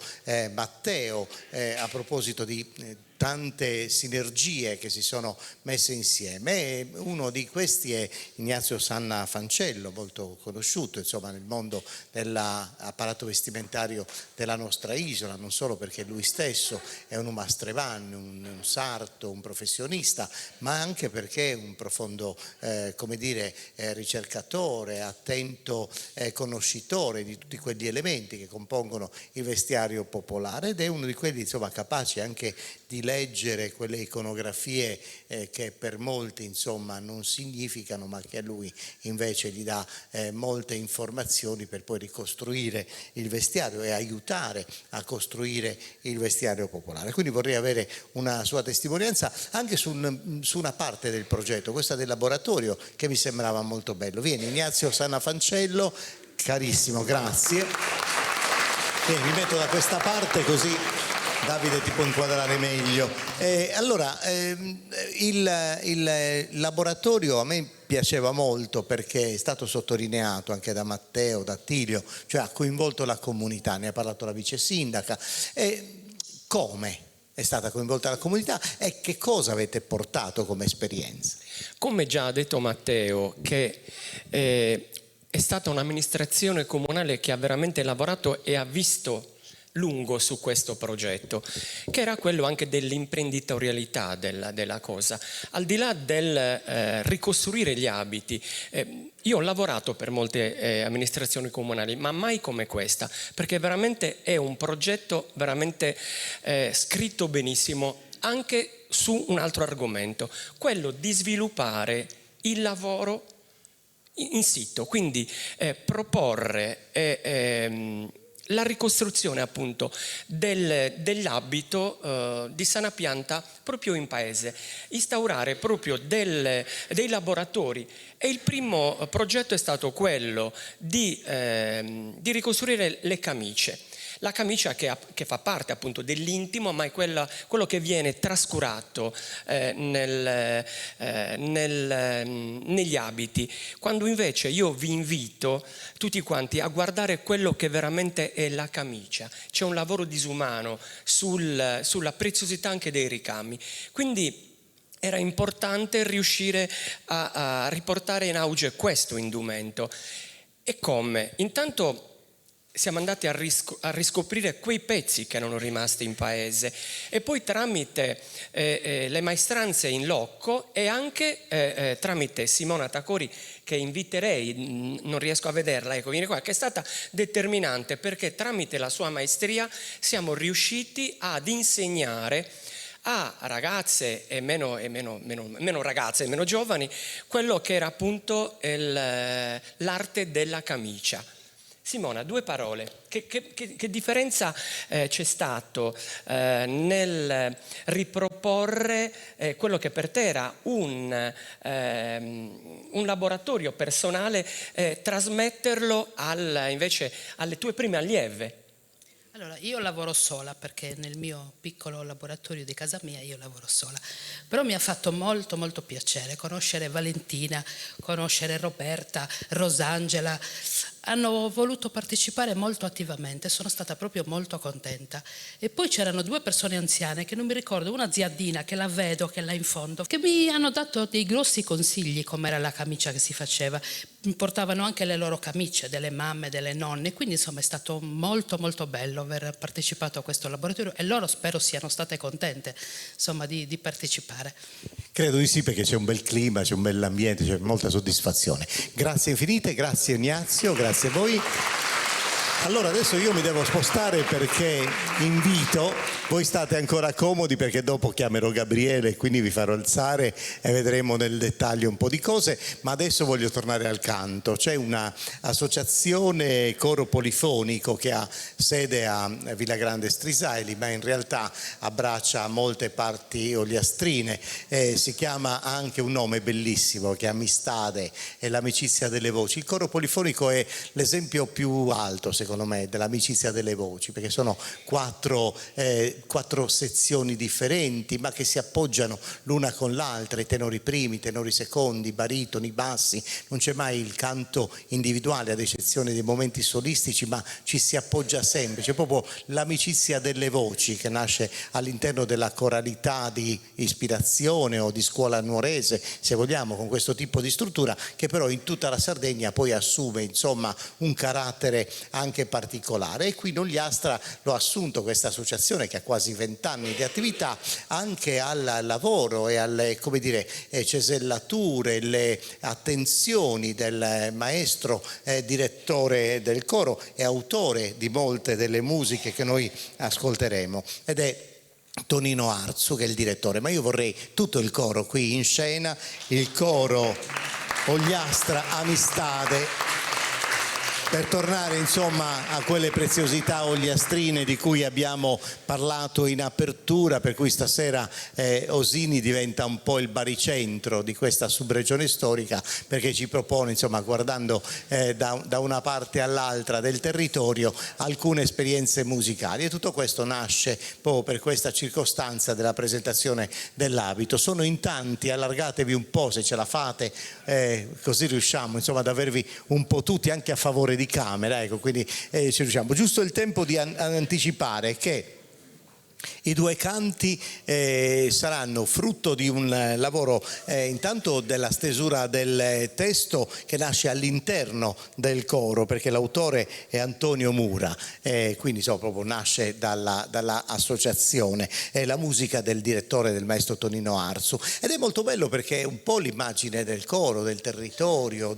Matteo a proposito di tante sinergie che si sono messe insieme, e uno di questi è Ignazio Sanna Fancello, molto conosciuto insomma nel mondo dell'apparato vestimentario della nostra isola, non solo perché lui stesso è un umastrevan, un sarto, un professionista, ma anche perché è un profondo ricercatore, attento conoscitore di tutti quegli elementi che compongono il vestiario popolare, ed è uno di quelli insomma capaci anche di leggere quelle iconografie che per molti insomma non significano, ma che a lui invece gli dà molte informazioni per poi ricostruire il vestiario e aiutare a costruire il vestiario popolare. Quindi vorrei avere una sua testimonianza anche su una parte del progetto, questa del laboratorio, che mi sembrava molto bello. Vieni Ignazio Sannafancello, carissimo, grazie. Vieni, mi metto da questa parte così Davide ti può inquadrare meglio. Allora, il laboratorio a me piaceva molto perché è stato sottolineato anche da Matteo, da Attilio, cioè ha coinvolto la comunità, ne ha parlato la vice sindaca. Come è stata coinvolta la comunità e che cosa avete portato come esperienza? Come già ha detto Matteo, che è stata un'amministrazione comunale che ha veramente lavorato e ha visto lungo su questo progetto, che era quello anche dell'imprenditorialità della cosa. Al di là del ricostruire gli abiti, io ho lavorato per molte amministrazioni comunali, ma mai come questa, perché veramente è un progetto veramente scritto benissimo anche su un altro argomento, quello di sviluppare il lavoro in sito, quindi proporre la ricostruzione appunto dell'abito di sana pianta proprio in paese, instaurare proprio dei laboratori, e il primo progetto è stato quello di ricostruire le camicie. La camicia che fa parte appunto dell'intimo, ma è quello che viene trascurato negli abiti, quando invece io vi invito tutti quanti a guardare quello che veramente è la camicia. C'è un lavoro disumano sulla preziosità anche dei ricami, quindi era importante riuscire a riportare in auge questo indumento. E come? Intanto siamo andati a riscoprire quei pezzi che erano rimasti in paese, e poi tramite le maestranze in loco e anche tramite Simona Tacori, che inviterei, non riesco a vederla, ecco, vieni qua, che è stata determinante, perché tramite la sua maestria siamo riusciti ad insegnare a ragazze e meno ragazze e meno giovani quello che era appunto l'arte della camicia. Simona, due parole. Che differenza c'è stato nel riproporre quello che per te era un laboratorio personale, trasmetterlo invece alle tue prime allieve? Allora, io lavoro sola, perché nel mio piccolo laboratorio di casa mia io lavoro sola, però mi ha fatto molto molto piacere conoscere Valentina, conoscere Roberta, Rosangela. Hanno voluto partecipare molto attivamente, sono stata proprio molto contenta. E poi c'erano due persone anziane, che non mi ricordo, una ziadina che la vedo, che è là in fondo, che mi hanno dato dei grossi consigli come era la camicia che si faceva. Mi portavano anche le loro camicie, delle mamme, delle nonne, quindi insomma è stato molto molto bello aver partecipato a questo laboratorio, e loro spero siano state contente insomma di partecipare. Credo di sì, perché c'è un bel clima, c'è un bell'ambiente, c'è molta soddisfazione. Grazie infinite, grazie Ignazio, grazie a voi. Allora adesso io mi devo spostare, perché invito, voi state ancora comodi perché dopo chiamerò Gabriele e quindi vi farò alzare e vedremo nel dettaglio un po' di cose, ma adesso voglio tornare al canto. C'è un'associazione coro polifonico che ha sede a Villagrande Strisaeli, ma in realtà abbraccia molte parti ogliastrine, si chiama, ha anche un nome bellissimo che è Amistade, è l'amicizia delle voci. Il coro polifonico è l'esempio più alto secondo me dell'amicizia delle voci, perché sono quattro sezioni differenti ma che si appoggiano l'una con l'altra, i tenori primi, i tenori secondi, i baritoni, i bassi, non c'è mai il canto individuale ad eccezione dei momenti solistici, ma ci si appoggia sempre, c'è proprio l'amicizia delle voci che nasce all'interno della coralità di ispirazione o di scuola nuorese, se vogliamo, con questo tipo di struttura, che però in tutta la Sardegna poi assume insomma un carattere anche particolare. E qui Ogliastra lo ha assunto, questa associazione che ha quasi 20 anni di attività, anche al lavoro e alle, come dire, cesellature, le attenzioni del maestro direttore del coro e autore di molte delle musiche che noi ascolteremo, ed è Tonino Arzu, che è il direttore, ma io vorrei tutto il coro qui in scena, il coro Ogliastra Amistade, per tornare insomma a quelle preziosità ogliastrine di cui abbiamo parlato in apertura, per cui stasera Osini diventa un po' il baricentro di questa subregione storica, perché ci propone, insomma, guardando da una parte all'altra del territorio, alcune esperienze musicali, e tutto questo nasce proprio per questa circostanza della presentazione dell'abito. Sono in tanti, allargatevi un po' se ce la fate, così riusciamo insomma ad avervi un po' tutti anche a favore di camera, ecco, quindi ci riusciamo. Giusto il tempo di anticipare che i due canti saranno frutto di un lavoro intanto della stesura del testo, che nasce all'interno del coro, perché l'autore è Antonio Mura, quindi proprio nasce dalla associazione, la musica del direttore, del maestro Tonino Arzu, ed è molto bello perché è un po' l'immagine del coro, del territorio,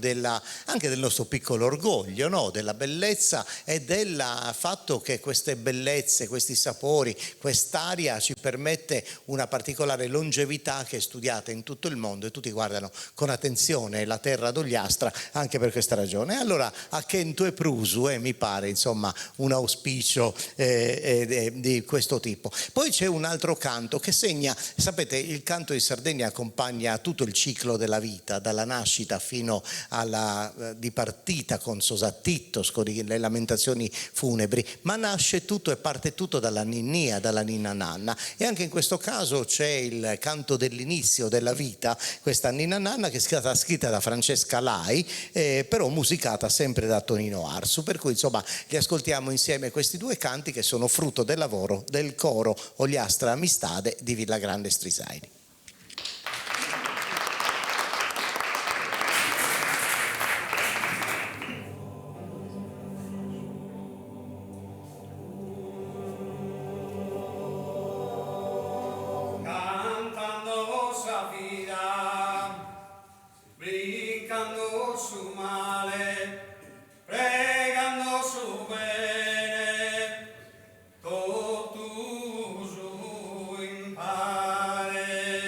anche del nostro piccolo orgoglio, no? Della bellezza e del fatto che queste bellezze, questi sapori, quest'aria ci permette una particolare longevità che è studiata in tutto il mondo, e tutti guardano con attenzione la terra d'Ogliastra anche per questa ragione. E allora a Kento e Prusu mi pare insomma un auspicio di questo tipo. Poi c'è un altro canto che segna, sapete, il canto in Sardegna accompagna tutto il ciclo della vita, dalla nascita fino alla dipartita con Sosatittos, con le lamentazioni funebri, ma nasce tutto e parte tutto dalla ninnia, dalla ninna nanna, e anche in questo caso c'è il canto dell'inizio della vita, questa ninna nanna, che è stata scritta da Francesca Lai, però musicata sempre da Tonino Arzu, per cui insomma li ascoltiamo insieme questi due canti che sono frutto del lavoro del coro Ogliastra Amistade di Villagrande Strisaini. Brincando su male, pregando su bene, tutto su impare.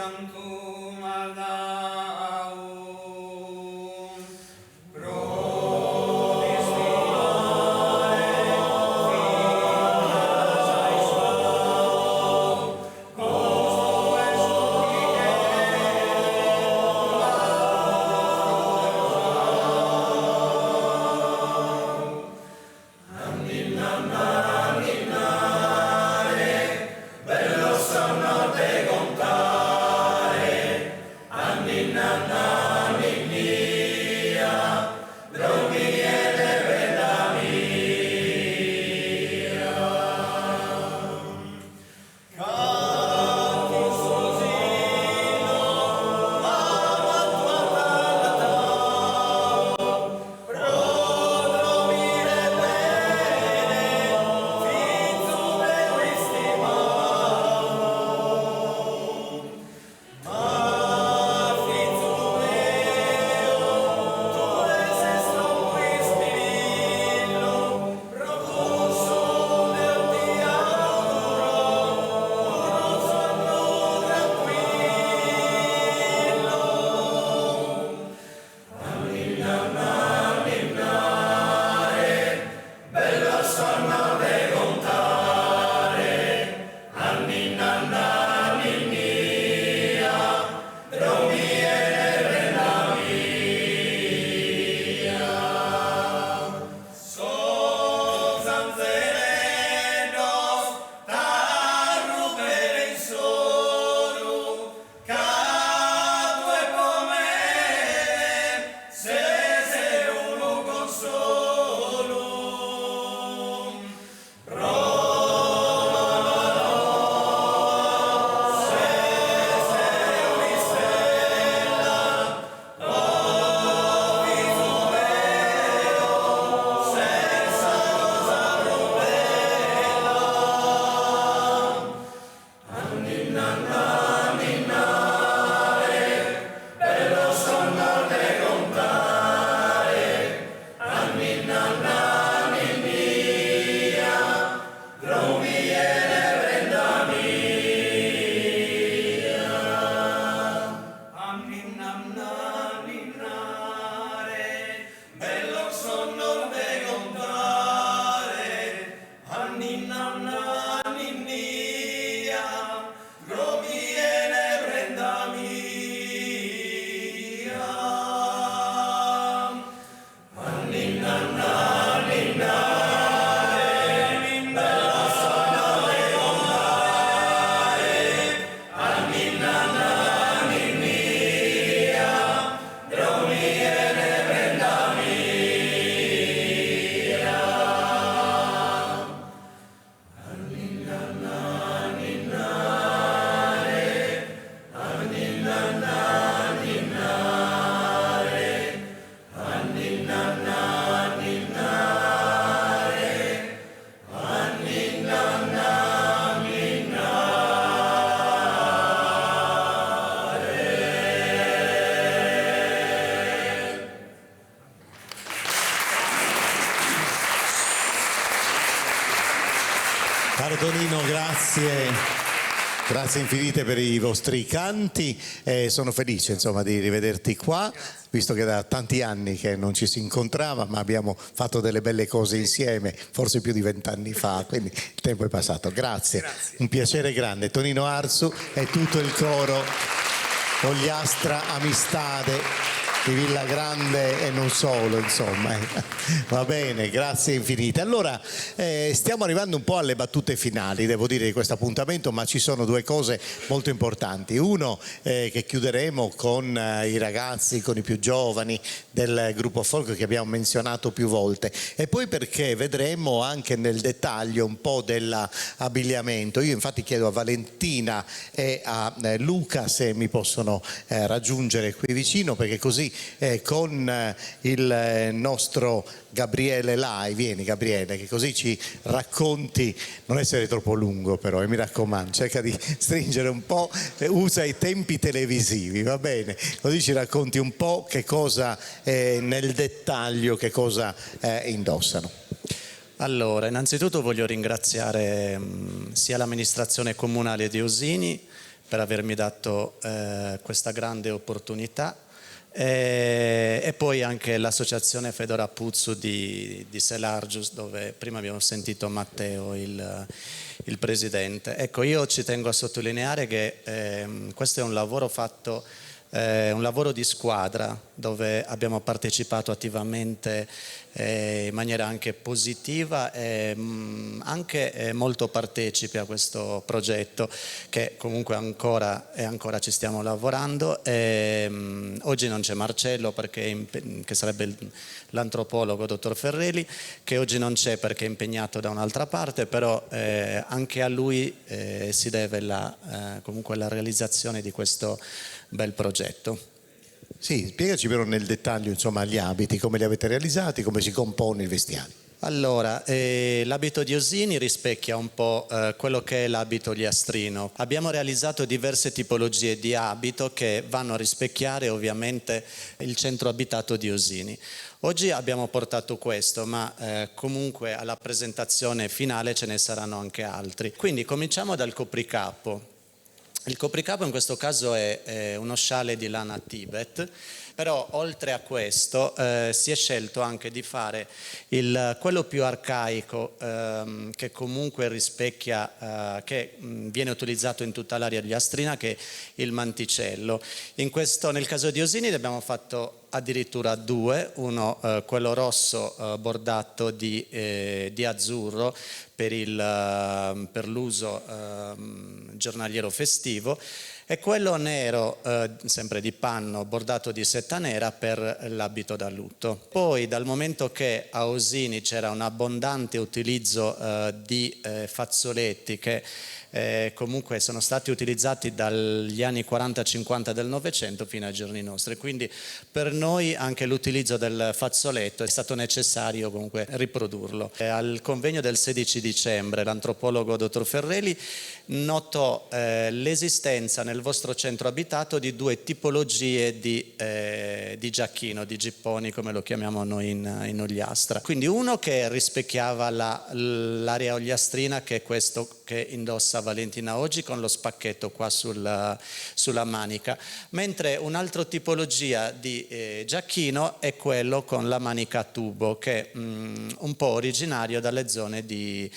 Santum Aldaum. Caro Tonino, grazie infinite per i vostri canti, sono felice insomma di rivederti qua, visto che da tanti anni che non ci si incontrava, ma abbiamo fatto delle belle cose insieme, forse più di 20 anni fa, quindi il tempo è passato. Grazie. Un piacere grande. Tonino Arzu e tutto il coro Ogliastra Amistade di Villa Grande e non solo, insomma. Va bene, grazie infinite. Allora, stiamo arrivando un po' alle battute finali, devo dire, di questo appuntamento, ma ci sono due cose molto importanti. Uno, che chiuderemo con i ragazzi, con i più giovani del gruppo folk che abbiamo menzionato più volte, e poi perché vedremo anche nel dettaglio un po' dell'abbigliamento. Io infatti chiedo a Valentina e a Luca se mi possono raggiungere qui vicino, perché così con il nostro Gabriele Lai, vieni Gabriele, che così ci racconti, non essere troppo lungo però, mi raccomando, cerca di stringere un po', usa i tempi televisivi, va bene, così ci racconti un po' che cosa nel dettaglio, che cosa indossano. Allora, innanzitutto voglio ringraziare sia l'amministrazione comunale di Osini per avermi dato questa grande opportunità. E poi anche l'associazione Fedora Puzzu di Selargius, dove prima abbiamo sentito Matteo, il presidente. Ecco, io ci tengo a sottolineare che questo è un lavoro fatto, un lavoro di squadra, dove abbiamo partecipato attivamente in maniera anche positiva e anche molto partecipi a questo progetto, che comunque ancora ci stiamo lavorando. Oggi non c'è Marcello che sarebbe l'antropologo dottor Ferrelli, che oggi non c'è perché è impegnato da un'altra parte, però anche a lui si deve comunque la realizzazione di questo bel progetto. Sì, spiegaci però nel dettaglio, insomma, gli abiti, come li avete realizzati, come si compone il vestiario. Allora, l'abito di Osini rispecchia un po' quello che è l'abito Ogliastrino. Abbiamo realizzato diverse tipologie di abito che vanno a rispecchiare ovviamente il centro abitato di Osini. Oggi abbiamo portato questo, ma comunque alla presentazione finale ce ne saranno anche altri. Quindi cominciamo dal copricapo. Il copricapo in questo caso è uno scialle di lana Tibet, però oltre a questo si è scelto anche di fare quello più arcaico che comunque rispecchia, che viene utilizzato in tutta l'area ogliastrina, che è il manticello. Nel caso di Osini ne abbiamo fatto addirittura due, uno quello rosso bordato di azzurro per l'uso giornaliero festivo, e quello nero, sempre di panno, bordato di seta nera per l'abito da lutto. Poi, dal momento che a Osini c'era un abbondante utilizzo di fazzoletti che comunque sono stati utilizzati dagli anni 40-50 del Novecento fino ai giorni nostri, quindi per noi anche l'utilizzo del fazzoletto è stato necessario comunque riprodurlo. Al convegno del 16 dicembre l'antropologo dottor Ferrelli notò l'esistenza nel vostro centro abitato di due tipologie di giacchino, di gipponi come lo chiamiamo noi in Ogliastra. Quindi uno che rispecchiava l'area ogliastrina, che è questo che indossa Valentina oggi con lo spacchetto qua sulla manica, mentre un'altra tipologia di giacchino è quello con la manica a tubo, che è un po' originario dalle zone di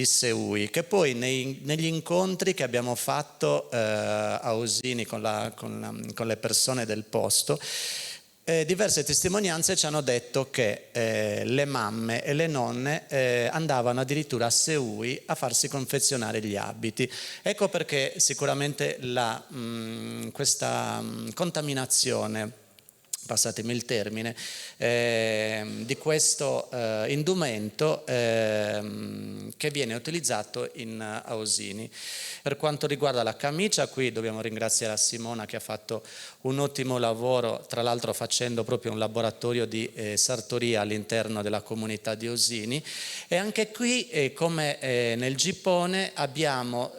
Seui, che poi negli incontri che abbiamo fatto a Osini con le persone del posto, diverse testimonianze ci hanno detto che le mamme e le nonne andavano addirittura a Seui a farsi confezionare gli abiti. Ecco perché sicuramente questa contaminazione, passatemi il termine, di questo indumento che viene utilizzato a Osini. Per quanto riguarda la camicia, qui dobbiamo ringraziare Simona che ha fatto un ottimo lavoro, tra l'altro facendo proprio un laboratorio di sartoria all'interno della comunità di Osini, e anche qui come nel gippone abbiamo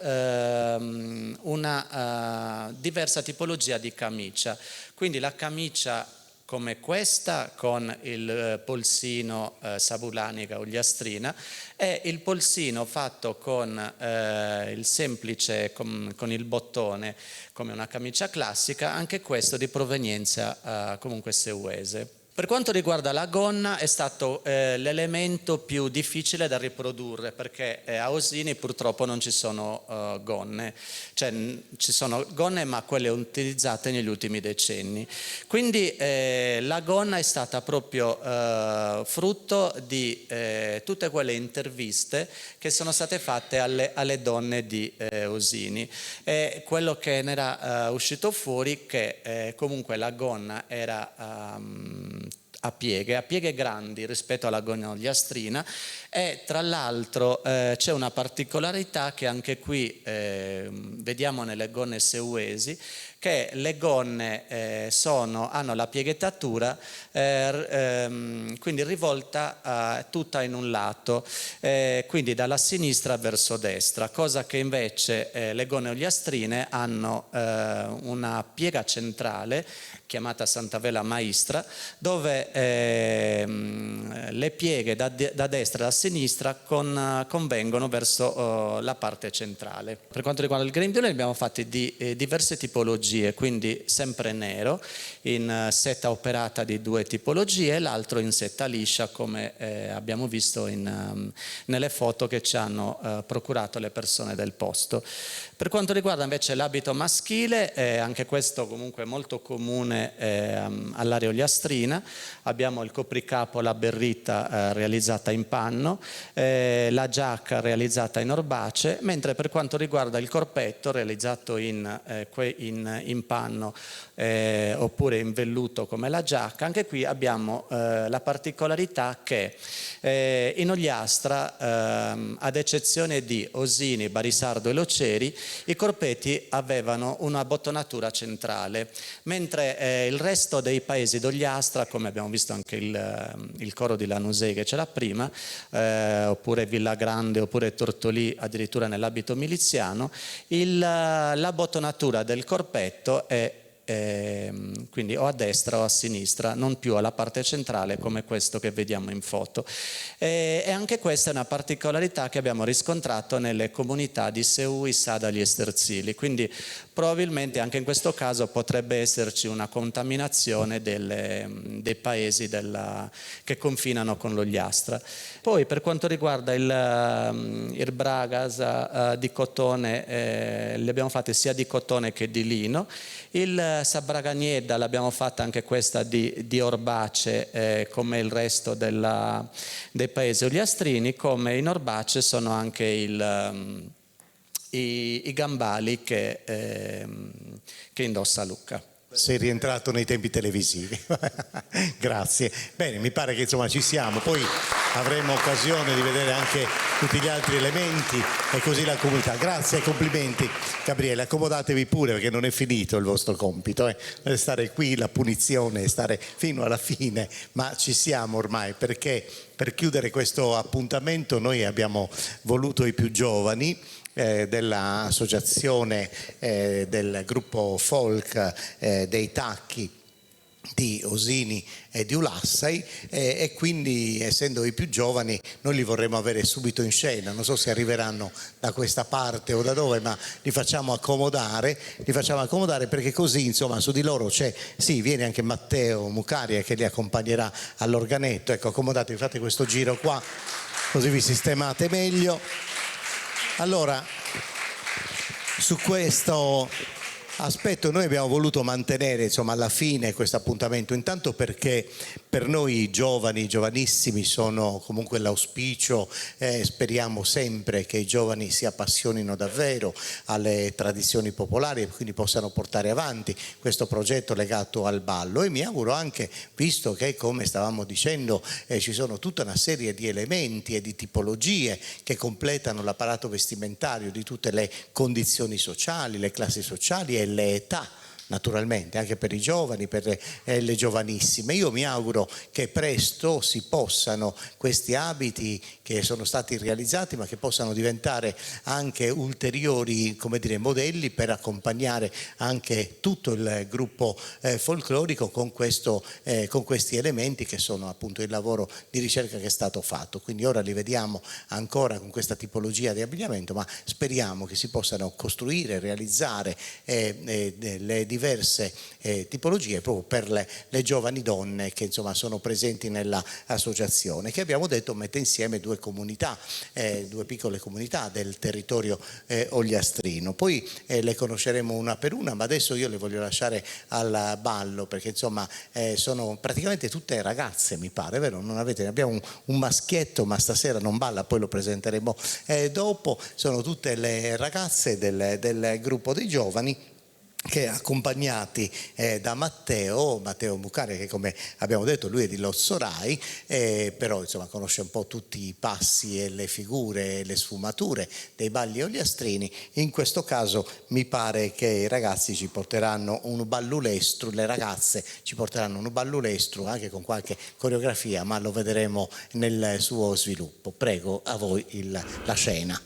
una diversa tipologia di camicia. Quindi la camicia come questa con il polsino sabulanica ogliastrina, e il polsino fatto con il semplice, con il bottone, come una camicia classica, anche questo di provenienza comunque seuese. Per quanto riguarda la gonna è stato l'elemento più difficile da riprodurre, perché a Osini purtroppo non ci sono gonne, cioè ci sono gonne ma quelle utilizzate negli ultimi decenni. Quindi la gonna è stata proprio frutto di tutte quelle interviste che sono state fatte alle donne di Osini, e quello che ne era uscito fuori che comunque la gonna era a pieghe grandi rispetto alla gonna ogliastrina, e tra l'altro c'è una particolarità che anche qui vediamo nelle gonne seuesi, che le gonne hanno la pieghettatura quindi rivolta tutta in un lato, quindi dalla sinistra verso destra, cosa che invece le gonne ogliastrine hanno una piega centrale chiamata Santa Vela Maestra, dove le pieghe da destra e da sinistra convengono verso la parte centrale. Per quanto riguarda il grembiule abbiamo fatti di diverse tipologie, quindi sempre nero, in seta operata di 2 tipologie, l'altro in seta liscia, come abbiamo visto nelle foto che ci hanno procurato le persone del posto. Per quanto riguarda invece l'abito maschile, anche questo comunque è molto comune all'area ogliastrina, abbiamo il copricapo, la berrita realizzata in panno, la giacca realizzata in orbace, mentre per quanto riguarda il corpetto realizzato in panno oppure in velluto come la giacca, anche qui abbiamo la particolarità che in Ogliastra, ad eccezione di Osini, Barisardo e Loceri, i corpetti avevano una bottonatura centrale, mentre il resto dei paesi d'Ogliastra, come abbiamo visto anche il coro di Lanusei che c'era prima, oppure Villagrande, oppure Tortolì, addirittura nell'abito miliziano, la bottonatura del corpetto è quindi o a destra o a sinistra, non più alla parte centrale come questo che vediamo in foto. E anche questa è una particolarità che abbiamo riscontrato nelle comunità di Seui, Sadali e Sterzili, quindi probabilmente anche in questo caso potrebbe esserci una contaminazione dei paesi che confinano con l'Ogliastra. Poi per quanto riguarda il bragas di cotone, li abbiamo fatti sia di cotone che di lino. Il Sabragagnedda l'abbiamo fatta anche questa di orbace, come il resto dei paesi ogliastrini, come in orbace sono anche i gambali che indossa Lucca. Sei rientrato nei tempi televisivi. Grazie. Bene, mi pare che insomma ci siamo, poi avremo occasione di vedere anche tutti gli altri elementi e così la comunità. Grazie e complimenti. Gabriele, accomodatevi pure perché non è finito il vostro compito, Deve stare qui, la punizione, stare fino alla fine, ma ci siamo ormai, perché per chiudere questo appuntamento noi abbiamo voluto i più giovani dell'associazione del gruppo folk dei Tacchi di Osini e di Ulassai e quindi, essendo i più giovani, noi li vorremmo avere subito in scena. Non so se arriveranno da questa parte o da dove, ma li facciamo accomodare perché così insomma su di loro viene anche Matteo Mucaria che li accompagnerà all'organetto. Ecco, accomodatevi, fate questo giro qua così vi sistemate meglio. Allora, su questo aspetto noi abbiamo voluto mantenere insomma alla fine questo appuntamento, intanto perché per noi giovani, giovanissimi sono comunque l'auspicio, speriamo sempre che i giovani si appassionino davvero alle tradizioni popolari e quindi possano portare avanti questo progetto legato al ballo, e mi auguro anche, visto che come stavamo dicendo ci sono tutta una serie di elementi e di tipologie che completano l'apparato vestimentario di tutte le condizioni sociali, le classi sociali e le età, naturalmente anche per i giovani, per le giovanissime. Io mi auguro che presto si possano questi abiti che sono stati realizzati, ma che possano diventare anche ulteriori, come dire, modelli per accompagnare anche tutto il gruppo folclorico con questi elementi che sono appunto il lavoro di ricerca che è stato fatto. Quindi ora li vediamo ancora con questa tipologia di abbigliamento, ma speriamo che si possano costruire, realizzare le diverse tipologie proprio per le giovani donne che insomma sono presenti nell'associazione, che abbiamo detto mette insieme due comunità, due piccole comunità del territorio ogliastrino. Poi le conosceremo una per una, ma adesso io le voglio lasciare al ballo perché insomma sono praticamente tutte ragazze, mi pare, vero? Non avete, abbiamo un maschietto ma stasera non balla, poi lo presenteremo dopo. Sono tutte le ragazze del gruppo dei giovani, che accompagnati da Matteo Mucaria, che come abbiamo detto lui è di Lozzorai, però insomma conosce un po' tutti i passi e le figure e le sfumature dei balli ogliastrini. In questo caso mi pare che i ragazzi ci porteranno un ballulestro, le ragazze ci porteranno un ballulestro anche con qualche coreografia, ma lo vedremo nel suo sviluppo. Prego, a voi la scena.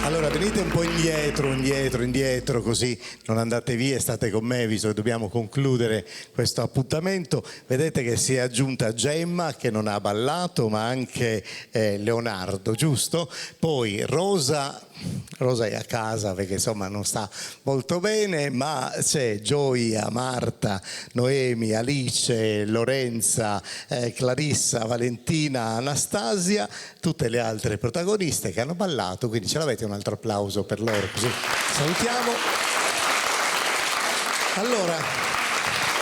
Allora venite un po' indietro, così non andate via, state con me, visto che dobbiamo concludere questo appuntamento. Vedete che si è aggiunta Gemma, che non ha ballato, ma anche Leonardo, giusto? Poi Rosa è a casa perché insomma non sta molto bene, ma c'è Gioia, Marta, Noemi, Alice, Lorenza, Clarissa, Valentina, Anastasia, tutte le altre protagoniste che hanno ballato, quindi ce l'avete un altro applauso per loro, così salutiamo. Allora,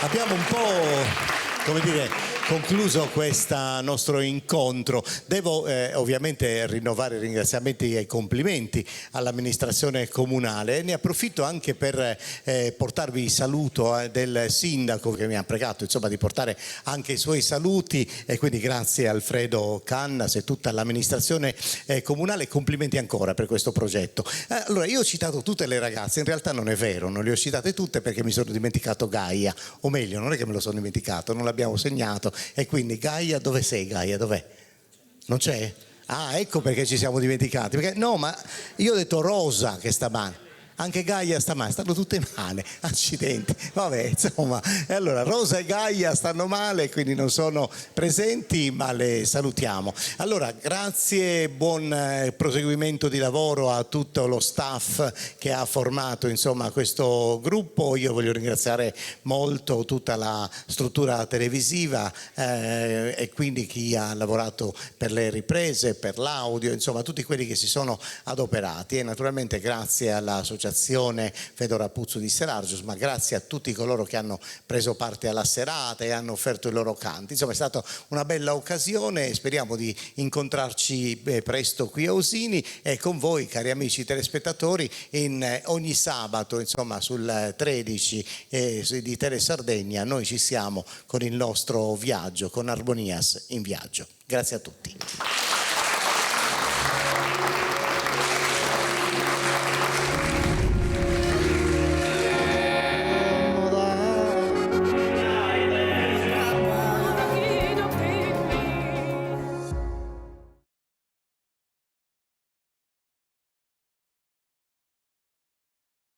abbiamo un po', come dire, concluso questo nostro incontro. Devo ovviamente rinnovare i ringraziamenti e i complimenti all'amministrazione comunale. Ne approfitto anche per portarvi il saluto del sindaco che mi ha pregato insomma di portare anche i suoi saluti, e quindi grazie a Alfredo Cannas e tutta l'amministrazione comunale. Complimenti ancora per questo progetto. Allora, io ho citato tutte le ragazze, in realtà non è vero, non le ho citate tutte perché mi sono dimenticato Gaia, o meglio non è che me lo sono dimenticato, non l'abbiamo segnato. E quindi Gaia, dove sei Gaia? Dov'è? Non c'è? Ah, ecco perché ci siamo dimenticati. Perché, no, ma io ho detto Rosa che sta male. Anche Gaia sta male, stanno tutte male, accidenti. Vabbè, insomma, e allora Rosa e Gaia stanno male, quindi non sono presenti, ma le salutiamo. Allora, grazie, buon proseguimento di lavoro a tutto lo staff che ha formato insomma questo gruppo. Io voglio ringraziare molto tutta la struttura televisiva e quindi chi ha lavorato per le riprese, per l'audio, insomma tutti quelli che si sono adoperati, e naturalmente grazie all'associazione Fedora Puzzo di Selargius, ma grazie a tutti coloro che hanno preso parte alla serata e hanno offerto i loro canti. Insomma è stata una bella occasione, speriamo di incontrarci presto qui a Osini e con voi cari amici telespettatori ogni sabato insomma sul 13 di Tele Sardegna. Noi ci siamo con il nostro viaggio, con Armonias in viaggio. Grazie a tutti.